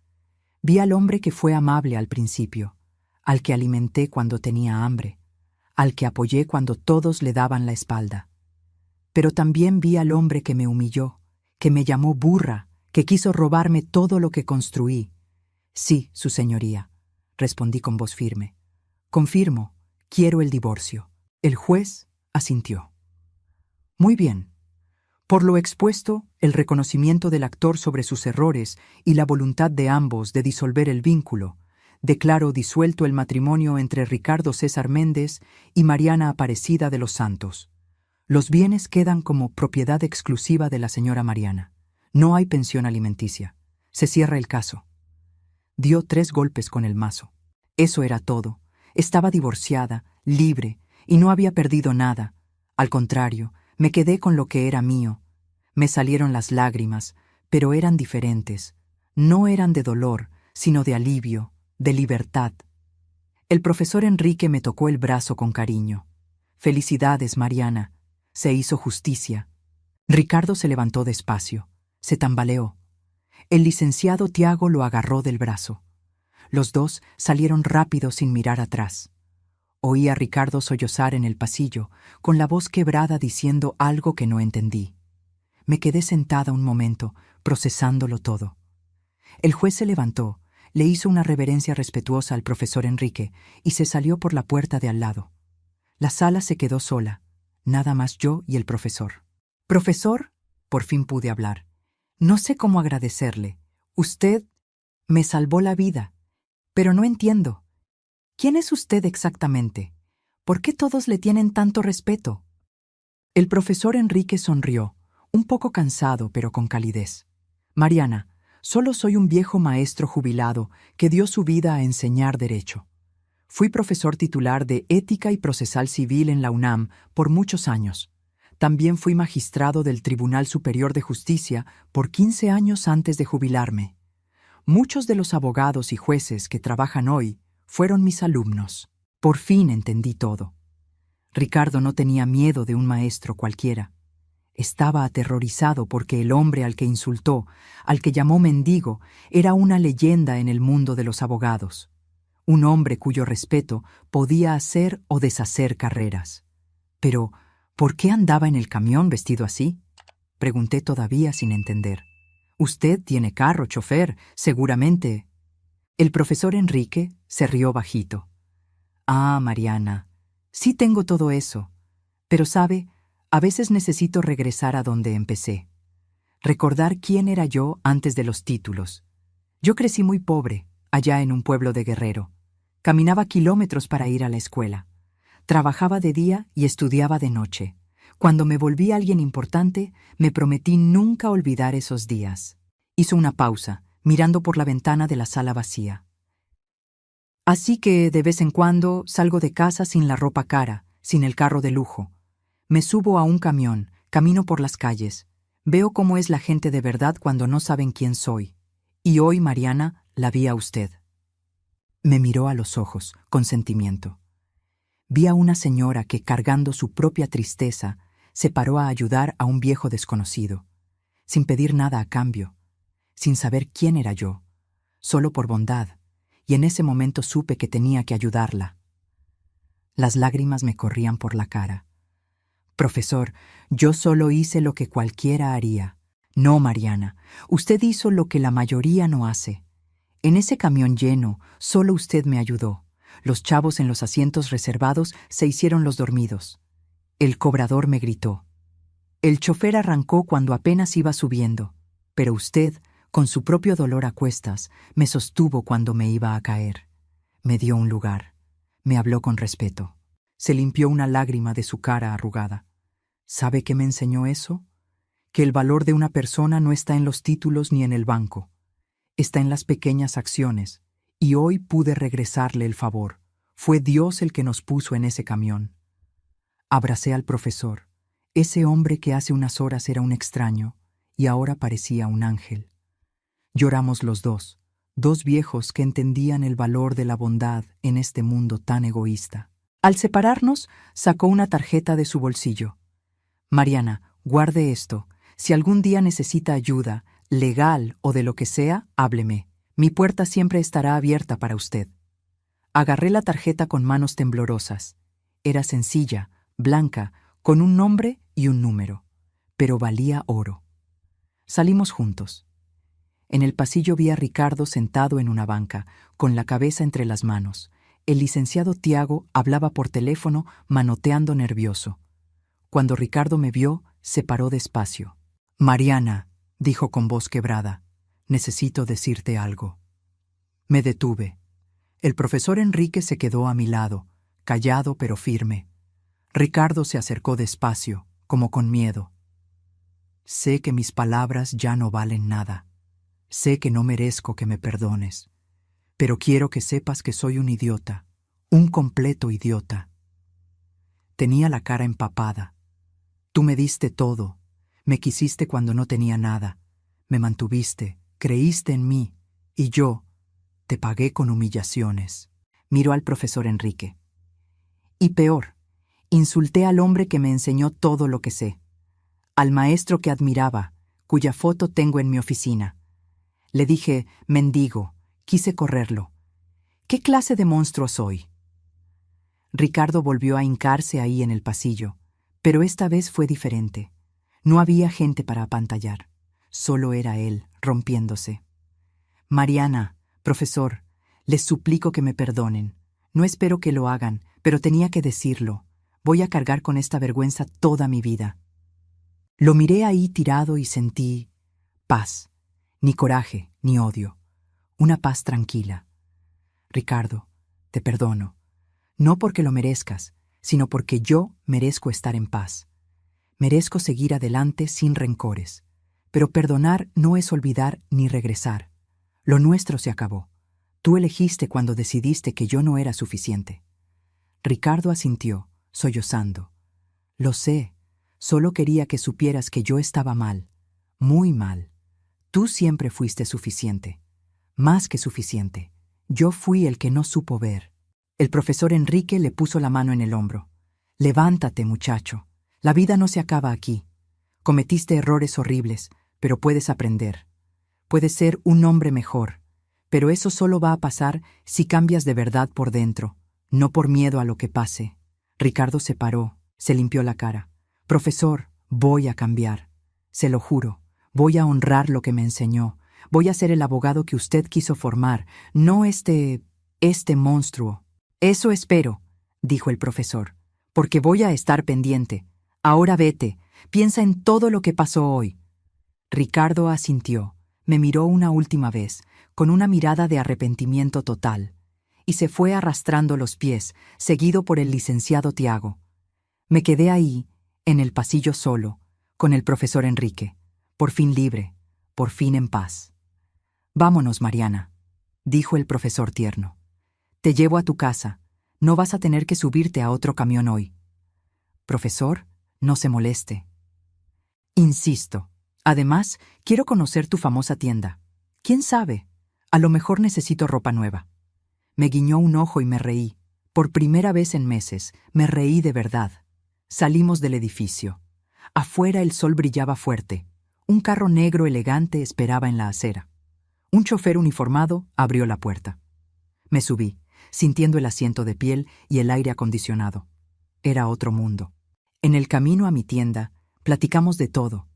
Vi al hombre que fue amable al principio, al que alimenté cuando tenía hambre, al que apoyé cuando todos le daban la espalda. Pero también vi al hombre que me humilló, que me llamó burra, que quiso robarme todo lo que construí. «Sí, su señoría», respondí con voz firme. «Confirmo, quiero el divorcio». El juez asintió. «Muy bien. Por lo expuesto, el reconocimiento del actor sobre sus errores y la voluntad de ambos de disolver el vínculo, declaro disuelto el matrimonio entre Ricardo César Méndez y Mariana Aparecida de los Santos. Los bienes quedan como propiedad exclusiva de la señora Mariana. No hay pensión alimenticia. Se cierra el caso». Dio 3 golpes con el mazo. Eso era todo. Estaba divorciada, libre, y no había perdido nada. Al contrario, me quedé con lo que era mío. Me salieron las lágrimas, pero eran diferentes. No eran de dolor, sino de alivio, de libertad. El profesor Enrique me tocó el brazo con cariño. «Felicidades, Mariana. Se hizo justicia». Ricardo se levantó despacio. Se tambaleó. El licenciado Tiago lo agarró del brazo. Los dos salieron rápido sin mirar atrás. Oí a Ricardo sollozar en el pasillo, con la voz quebrada diciendo algo que no entendí. Me quedé sentada un momento, procesándolo todo. El juez se levantó, le hizo una reverencia respetuosa al profesor Enrique y se salió por la puerta de al lado. La sala se quedó sola, nada más yo y el profesor. «Profesor», por fin pude hablar, «no sé cómo agradecerle. Usted me salvó la vida, pero no entiendo. ¿Quién es usted exactamente? ¿Por qué todos le tienen tanto respeto?». El profesor Enrique sonrió, un poco cansado pero con calidez. «Mariana, solo soy un viejo maestro jubilado que dio su vida a enseñar derecho. Fui profesor titular de Ética y Procesal Civil en la UNAM por muchos años. También fui magistrado del Tribunal Superior de Justicia por 15 años antes de jubilarme. Muchos de los abogados y jueces que trabajan hoy fueron mis alumnos». Por fin entendí todo. Ricardo no tenía miedo de un maestro cualquiera. Estaba aterrorizado porque el hombre al que insultó, al que llamó mendigo, era una leyenda en el mundo de los abogados. un hombre cuyo respeto podía hacer o deshacer carreras. Pero, ¿por qué andaba en el camión vestido así? Pregunté todavía sin entender. Usted tiene carro, chofer, seguramente. El profesor Enrique se rió bajito. Ah, Mariana, sí tengo todo eso. Pero sabe, a veces necesito regresar a donde empecé. Recordar quién era yo antes de los títulos. Yo crecí muy pobre, allá en un pueblo de Guerrero. Caminaba kilómetros para ir a la escuela. Trabajaba de día y estudiaba de noche. Cuando me volví alguien importante, me prometí nunca olvidar esos días. Hizo una pausa, mirando por la ventana de la sala vacía. Así que, de vez en cuando, salgo de casa sin la ropa cara, sin el carro de lujo. Me subo a un camión, camino por las calles. Veo cómo es la gente de verdad cuando no saben quién soy. Y hoy, Mariana, la vi a usted. Me miró a los ojos, con sentimiento. Vi a una señora que, cargando su propia tristeza, se paró a ayudar a un viejo desconocido, sin pedir nada a cambio, sin saber quién era yo, solo por bondad, y en ese momento supe que tenía que ayudarla. Las lágrimas me corrían por la cara. Profesor, yo solo hice lo que cualquiera haría. No, Mariana, usted hizo lo que la mayoría no hace. En ese camión lleno, solo usted me ayudó. Los chavos en los asientos reservados se hicieron los dormidos. El cobrador me gritó. El chofer arrancó cuando apenas iba subiendo, pero usted, con su propio dolor a cuestas, me sostuvo cuando me iba a caer. Me dio un lugar. Me habló con respeto. Se limpió una lágrima de su cara arrugada. ¿Sabe qué me enseñó eso? Que el valor de una persona no está en los títulos ni en el banco. Está en las pequeñas acciones, y hoy pude regresarle el favor. Fue Dios el que nos puso en ese camión. Abracé al profesor, ese hombre que hace unas horas era un extraño, y ahora parecía un ángel. Lloramos los dos viejos que entendían el valor de la bondad en este mundo tan egoísta. Al separarnos, sacó una tarjeta de su bolsillo. Mariana, guarde esto. Si algún día necesita ayuda, legal o de lo que sea, hábleme. Mi puerta siempre estará abierta para usted. Agarré la tarjeta con manos temblorosas. Era sencilla, blanca, con un nombre y un número, pero valía oro. Salimos juntos. En el pasillo vi a Ricardo sentado en una banca, con la cabeza entre las manos. El licenciado Tiago hablaba por teléfono, manoteando nervioso. Cuando Ricardo me vio, se paró despacio. Mariana, dijo con voz quebrada, necesito decirte algo. Me detuve. El profesor Enrique se quedó a mi lado, callado pero firme. Ricardo se acercó despacio, como con miedo. Sé que mis palabras ya no valen nada. Sé que no merezco que me perdones. Pero quiero que sepas que soy un idiota, un completo idiota. Tenía la cara empapada. Tú me diste todo. Me quisiste cuando no tenía nada. Me mantuviste, creíste en mí, y yo te pagué con humillaciones. Miró al profesor Enrique. Y peor, insulté al hombre que me enseñó todo lo que sé. Al maestro que admiraba, cuya foto tengo en mi oficina. Le dije, mendigo, quise correrlo. ¿Qué clase de monstruo soy? Ricardo volvió a hincarse ahí en el pasillo, pero esta vez fue diferente. No había gente para apantallar. Solo era él, rompiéndose. Mariana, profesor, les suplico que me perdonen. No espero que lo hagan, pero tenía que decirlo. Voy a cargar con esta vergüenza toda mi vida. Lo miré ahí tirado y sentí paz. Ni coraje, ni odio. Una paz tranquila. Ricardo, te perdono. No porque lo merezcas, sino porque yo merezco estar en paz. Merezco seguir adelante sin rencores. Pero perdonar no es olvidar ni regresar. Lo nuestro se acabó. Tú elegiste cuando decidiste que yo no era suficiente. Ricardo asintió, sollozando. Lo sé, solo quería que supieras que yo estaba mal, muy mal. Tú siempre fuiste suficiente, más que suficiente. Yo fui el que no supo ver. El profesor Enrique le puso la mano en el hombro. Levántate, muchacho. La vida no se acaba aquí. Cometiste errores horribles, pero puedes aprender. Puedes ser un hombre mejor, pero eso solo va a pasar si cambias de verdad por dentro, no por miedo a lo que pase. Ricardo se paró, se limpió la cara. Profesor, voy a cambiar. Se lo juro, voy a honrar lo que me enseñó. Voy a ser el abogado que usted quiso formar, no este monstruo. Eso espero, dijo el profesor, porque voy a estar pendiente. Ahora vete, piensa en todo lo que pasó hoy. Ricardo asintió, me miró una última vez, con una mirada de arrepentimiento total, y se fue arrastrando los pies, seguido por el licenciado Tiago. Me quedé ahí, en el pasillo solo, con el profesor Enrique, por fin libre, por fin en paz. Vámonos, Mariana, dijo el profesor tierno. Te llevo a tu casa, no vas a tener que subirte a otro camión hoy. Profesor, no se moleste. Insisto. Además, quiero conocer tu famosa tienda. ¿Quién sabe? A lo mejor necesito ropa nueva. Me guiñó un ojo y me reí. Por primera vez en meses, me reí de verdad. Salimos del edificio. Afuera el sol brillaba fuerte. Un carro negro elegante esperaba en la acera. Un chofer uniformado abrió la puerta. Me subí, sintiendo el asiento de piel y el aire acondicionado. Era otro mundo. En el camino a mi tienda, platicamos de todo.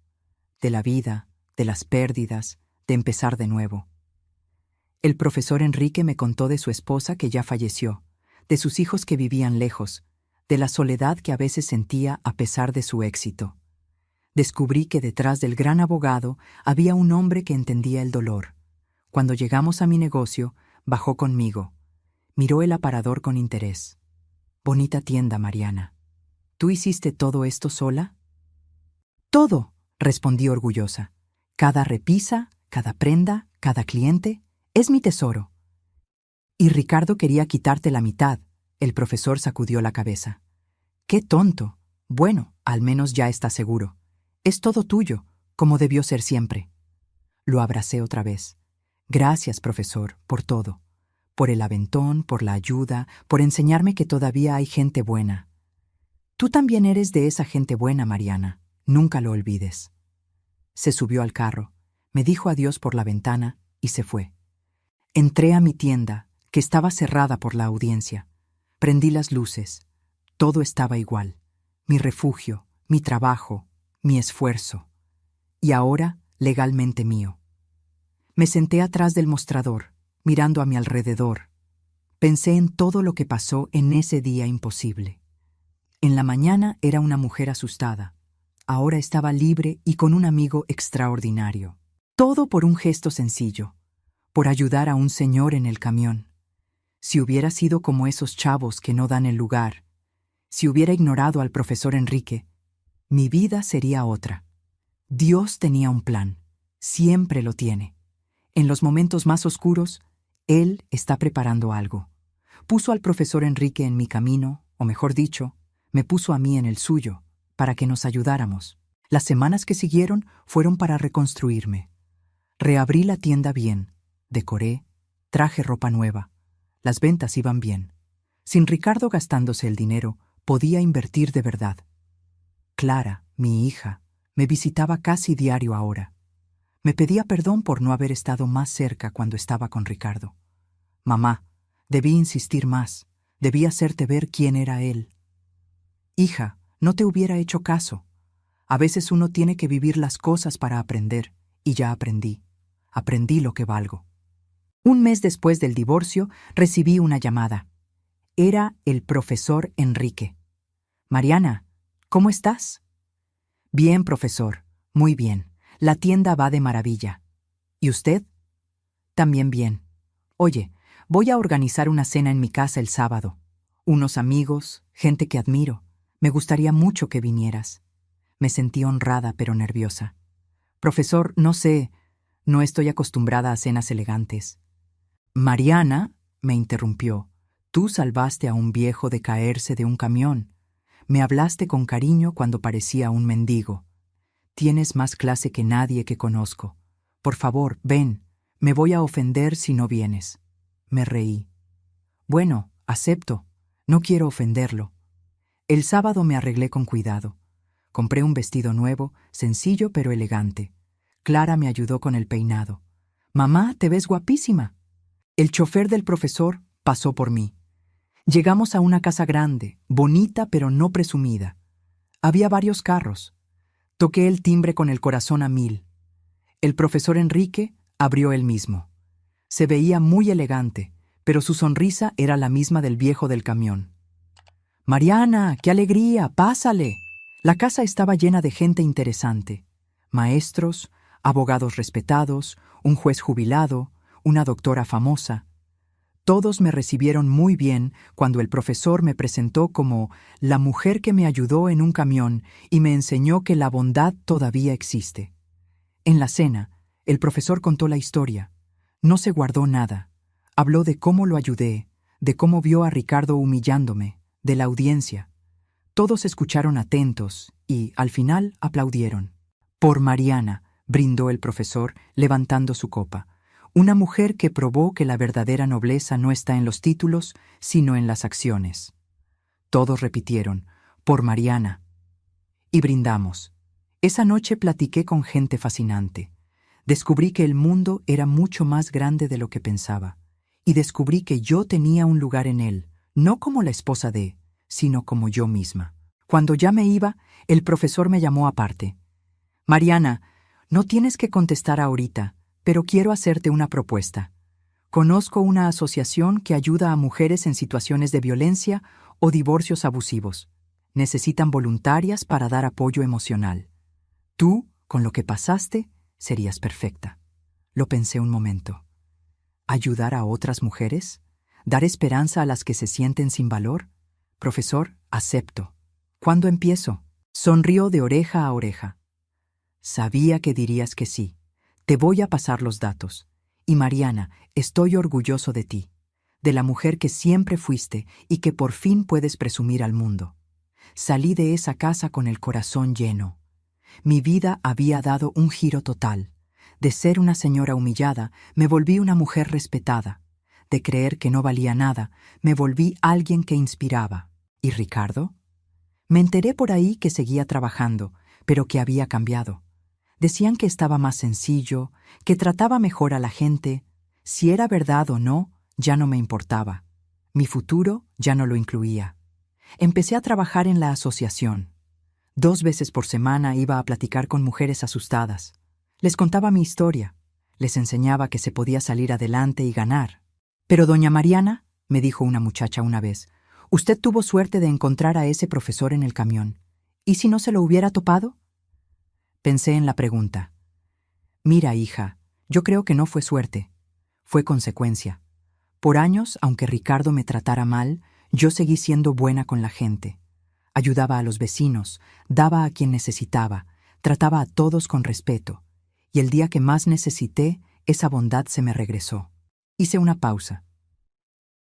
De la vida, de las pérdidas, de empezar de nuevo. El profesor Enrique me contó de su esposa que ya falleció, de sus hijos que vivían lejos, de la soledad que a veces sentía a pesar de su éxito. Descubrí que detrás del gran abogado había un hombre que entendía el dolor. Cuando llegamos a mi negocio, bajó conmigo. Miró el aparador con interés. Bonita tienda, Mariana. ¿Tú hiciste todo esto sola? Todo, respondí orgullosa. Cada repisa, cada prenda, cada cliente, es mi tesoro. Y Ricardo quería quitarte la mitad. El profesor sacudió la cabeza. ¡Qué tonto! Bueno, al menos ya está seguro. Es todo tuyo, como debió ser siempre. Lo abracé otra vez. Gracias, profesor, por todo. Por el aventón, por la ayuda, por enseñarme que todavía hay gente buena. Tú también eres de esa gente buena, Mariana. Nunca lo olvides. Se subió al carro, me dijo adiós por la ventana y se fue. Entré a mi tienda, que estaba cerrada por la audiencia. Prendí las luces. Todo estaba igual. Mi refugio, mi trabajo, mi esfuerzo. Y ahora, legalmente mío. Me senté atrás del mostrador, mirando a mi alrededor. Pensé en todo lo que pasó en ese día imposible. En la mañana era una mujer asustada. Ahora estaba libre y con un amigo extraordinario. Todo por un gesto sencillo, por ayudar a un señor en el camión. Si hubiera sido como esos chavos que no dan el lugar, si hubiera ignorado al profesor Enrique, mi vida sería otra. Dios tenía un plan, siempre lo tiene. En los momentos más oscuros, Él está preparando algo. Puso al profesor Enrique en mi camino, o mejor dicho, me puso a mí en el suyo, para que nos ayudáramos. Las semanas que siguieron fueron para reconstruirme. Reabrí la tienda bien, decoré, traje ropa nueva. Las ventas iban bien. Sin Ricardo gastándose el dinero, podía invertir de verdad. Clara, mi hija, me visitaba casi diario ahora. Me pedía perdón por no haber estado más cerca cuando estaba con Ricardo. Mamá, debí insistir más, debí hacerte ver quién era él. Hija, no te hubiera hecho caso. A veces uno tiene que vivir las cosas para aprender, y ya aprendí. Aprendí lo que valgo. Un mes después del divorcio, recibí una llamada. Era el profesor Enrique. Mariana, ¿cómo estás? Bien, profesor, muy bien. La tienda va de maravilla. ¿Y usted? También bien. Oye, voy a organizar una cena en mi casa el sábado. Unos amigos, gente que admiro. Me gustaría mucho que vinieras. Me sentí honrada pero nerviosa. Profesor, no sé, no estoy acostumbrada a cenas elegantes. Mariana, me interrumpió, tú salvaste a un viejo de caerse de un camión. Me hablaste con cariño cuando parecía un mendigo. Tienes más clase que nadie que conozco. Por favor, ven, me voy a ofender si no vienes. Me reí. Bueno, acepto, no quiero ofenderlo. El sábado me arreglé con cuidado. Compré un vestido nuevo, sencillo pero elegante. Clara me ayudó con el peinado. Mamá, te ves guapísima. El chofer del profesor pasó por mí. Llegamos a una casa grande, bonita pero no presumida. Había varios carros. Toqué el timbre con el corazón a mil. El profesor Enrique abrió él mismo. Se veía muy elegante, pero su sonrisa era la misma del viejo del camión. «Mariana, qué alegría, pásale». La casa estaba llena de gente interesante. Maestros, abogados respetados, un juez jubilado, una doctora famosa. Todos me recibieron muy bien cuando el profesor me presentó como la mujer que me ayudó en un camión y me enseñó que la bondad todavía existe. En la cena, el profesor contó la historia. No se guardó nada. Habló de cómo lo ayudé, de cómo vio a Ricardo humillándome, de la audiencia. Todos escucharon atentos y, al final, aplaudieron. «Por Mariana», brindó el profesor, levantando su copa. «Una mujer que probó que la verdadera nobleza no está en los títulos, sino en las acciones». Todos repitieron, «Por Mariana». Y brindamos. Esa noche platiqué con gente fascinante. Descubrí que el mundo era mucho más grande de lo que pensaba. Y descubrí que yo tenía un lugar en él, no como la esposa de, sino como yo misma. Cuando ya me iba, el profesor me llamó aparte. «Mariana, no tienes que contestar ahorita, pero quiero hacerte una propuesta. Conozco una asociación que ayuda a mujeres en situaciones de violencia o divorcios abusivos. Necesitan voluntarias para dar apoyo emocional. Tú, con lo que pasaste, serías perfecta». Lo pensé un momento. ¿Ayudar a otras mujeres? ¿Dar esperanza a las que se sienten sin valor? Profesor, acepto. ¿Cuándo empiezo? Sonrió de oreja a oreja. Sabía que dirías que sí. Te voy a pasar los datos. Y Mariana, estoy orgulloso de ti, de la mujer que siempre fuiste y que por fin puedes presumir al mundo. Salí de esa casa con el corazón lleno. Mi vida había dado un giro total. De ser una señora humillada, me volví una mujer respetada. De creer que no valía nada, me volví alguien que inspiraba. ¿Y Ricardo? Me enteré por ahí que seguía trabajando, pero que había cambiado. Decían que estaba más sencillo, que trataba mejor a la gente. Si era verdad o no, ya no me importaba. Mi futuro ya no lo incluía. Empecé a trabajar en la asociación. 2 veces por semana iba a platicar con mujeres asustadas. Les contaba mi historia. Les enseñaba que se podía salir adelante y ganar. «Pero doña Mariana», me dijo una muchacha una vez, «usted tuvo suerte de encontrar a ese profesor en el camión. ¿Y si no se lo hubiera topado?» Pensé en la pregunta. «Mira, hija, yo creo que no fue suerte. Fue consecuencia. Por años, aunque Ricardo me tratara mal, yo seguí siendo buena con la gente. Ayudaba a los vecinos, daba a quien necesitaba, trataba a todos con respeto. Y el día que más necesité, esa bondad se me regresó». Hice una pausa.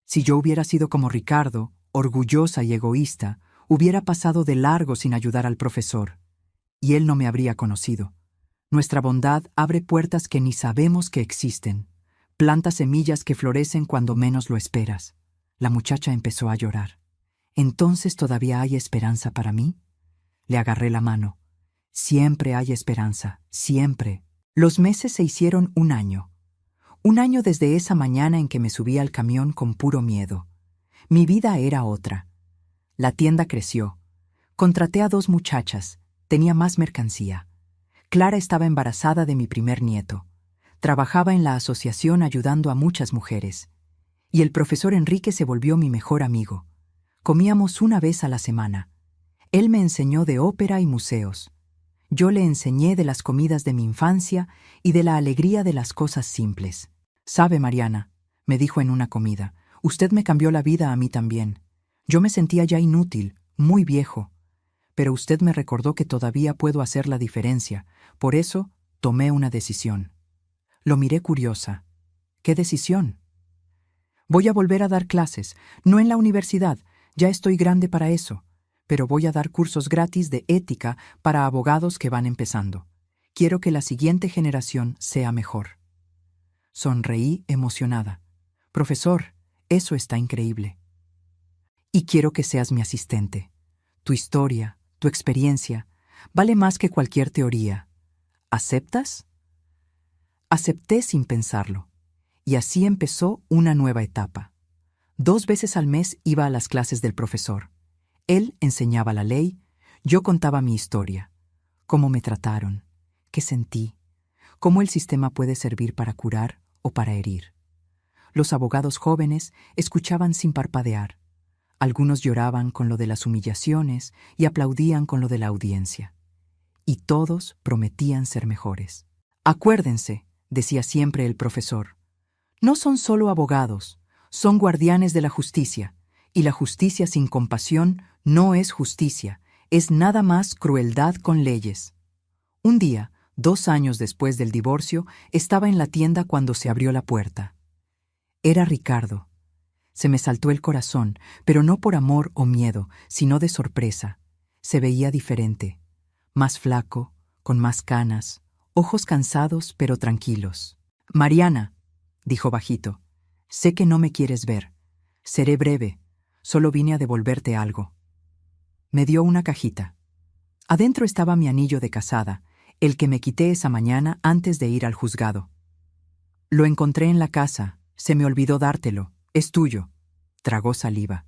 Si yo hubiera sido como Ricardo, orgullosa y egoísta, hubiera pasado de largo sin ayudar al profesor. Y él no me habría conocido. Nuestra bondad abre puertas que ni sabemos que existen. Planta semillas que florecen cuando menos lo esperas. La muchacha empezó a llorar. «¿Entonces todavía hay esperanza para mí?» Le agarré la mano. «Siempre hay esperanza, siempre». Los meses se hicieron 1 año. 1 año desde esa mañana en que me subí al camión con puro miedo. Mi vida era otra. La tienda creció. Contraté a 2 muchachas. Tenía más mercancía. Clara estaba embarazada de mi primer nieto. Trabajaba en la asociación ayudando a muchas mujeres. Y el profesor Enrique se volvió mi mejor amigo. Comíamos 1 vez a la semana. Él me enseñó de ópera y museos. Yo le enseñé de las comidas de mi infancia y de la alegría de las cosas simples. «Sabe, Mariana», me dijo en una comida, «usted me cambió la vida a mí también. Yo me sentía ya inútil, muy viejo. Pero usted me recordó que todavía puedo hacer la diferencia. Por eso tomé una decisión». Lo miré curiosa. «¿Qué decisión?» «Voy a volver a dar clases, no en la universidad, ya estoy grande para eso, pero voy a dar cursos gratis de ética para abogados que van empezando. Quiero que la siguiente generación sea mejor». Sonreí emocionada. «Profesor, eso está increíble. Y quiero que seas mi asistente. Tu historia, tu experiencia, vale más que cualquier teoría. ¿Aceptas?» Acepté sin pensarlo. Y así empezó una nueva etapa. 2 veces al mes iba a las clases del profesor. Él enseñaba la ley, yo contaba mi historia, cómo me trataron, qué sentí, cómo el sistema puede servir para curar o para herir. Los abogados jóvenes escuchaban sin parpadear. Algunos lloraban con lo de las humillaciones y aplaudían con lo de la audiencia. Y todos prometían ser mejores. Acuérdense, decía siempre el profesor, no son solo abogados, son guardianes de la justicia, y la justicia sin compasión no es justicia, es nada más crueldad con leyes. Un día, 2 años después del divorcio, estaba en la tienda cuando se abrió la puerta. Era Ricardo. Se me saltó el corazón, pero no por amor o miedo, sino de sorpresa. Se veía diferente, más flaco, con más canas, ojos cansados pero tranquilos. «Mariana», dijo bajito, «sé que no me quieres ver. Seré breve, solo vine a devolverte algo». Me dio una cajita. Adentro estaba mi anillo de casada, el que me quité esa mañana antes de ir al juzgado. «Lo encontré en la casa, se me olvidó dártelo, es tuyo», tragó saliva.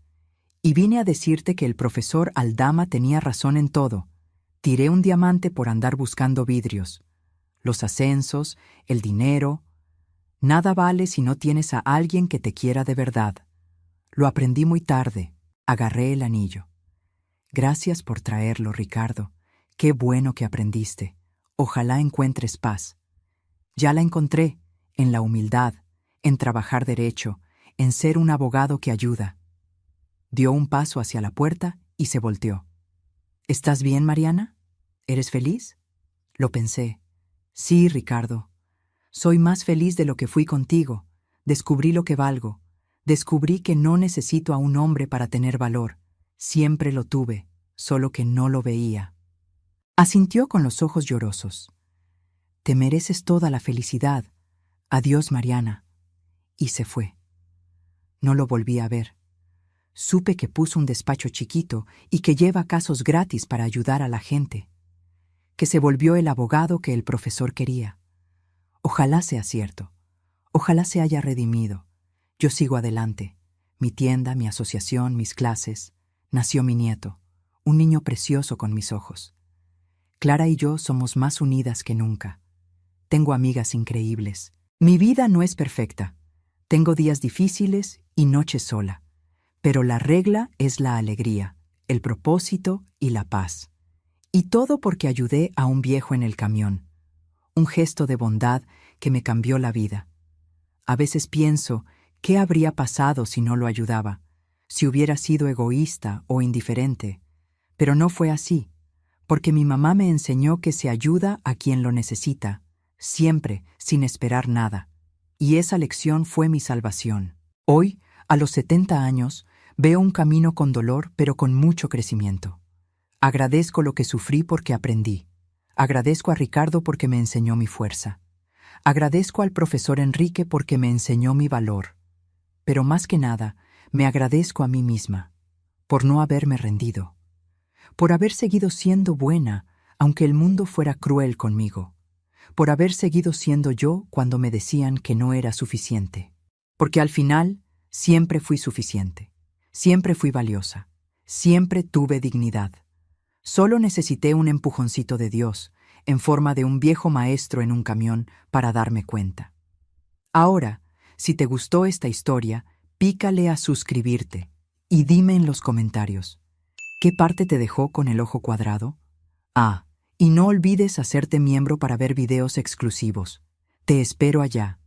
«Y vine a decirte que el profesor Aldama tenía razón en todo. Tiré un diamante por andar buscando vidrios. Los ascensos, el dinero. Nada vale si no tienes a alguien que te quiera de verdad. Lo aprendí muy tarde. Agarré el anillo. Gracias por traerlo, Ricardo. Qué bueno que aprendiste. Ojalá encuentres paz». Ya la encontré, en la humildad, en trabajar derecho, en ser un abogado que ayuda. Dio un paso hacia la puerta y se volteó. «¿Estás bien, Mariana? ¿Eres feliz?» Lo pensé. «Sí, Ricardo. Soy más feliz de lo que fui contigo. Descubrí lo que valgo. Descubrí que no necesito a un hombre para tener valor. Siempre lo tuve, solo que no lo veía». Asintió con los ojos llorosos. «Te mereces toda la felicidad. Adiós, Mariana». Y se fue. No lo volví a ver. Supe que puso un despacho chiquito y que lleva casos gratis para ayudar a la gente. Que se volvió el abogado que el profesor quería. Ojalá sea cierto. Ojalá se haya redimido. Yo sigo adelante. Mi tienda, mi asociación, mis clases. Nació mi nieto, un niño precioso con mis ojos. Clara y yo somos más unidas que nunca. Tengo amigas increíbles. Mi vida no es perfecta. Tengo días difíciles y noches sola. Pero la regla es la alegría, el propósito y la paz. Y todo porque ayudé a un viejo en el camión. Un gesto de bondad que me cambió la vida. A veces pienso, ¿qué habría pasado si no lo ayudaba? Si hubiera sido egoísta o indiferente. Pero no fue así, porque mi mamá me enseñó que se ayuda a quien lo necesita, siempre, sin esperar nada. Y esa lección fue mi salvación. Hoy, a los 70 años, veo un camino con dolor, pero con mucho crecimiento. Agradezco lo que sufrí porque aprendí. Agradezco a Ricardo porque me enseñó mi fuerza. Agradezco al profesor Enrique porque me enseñó mi valor. Pero más que nada, me agradezco a mí misma, por no haberme rendido. Por haber seguido siendo buena, aunque el mundo fuera cruel conmigo. Por haber seguido siendo yo cuando me decían que no era suficiente. Porque al final, siempre fui suficiente. Siempre fui valiosa. Siempre tuve dignidad. Solo necesité un empujoncito de Dios, en forma de un viejo maestro en un camión, para darme cuenta. Ahora, si te gustó esta historia, pícale a suscribirte y dime en los comentarios, ¿qué parte te dejó con el ojo cuadrado? Y no olvides hacerte miembro para ver videos exclusivos. Te espero allá.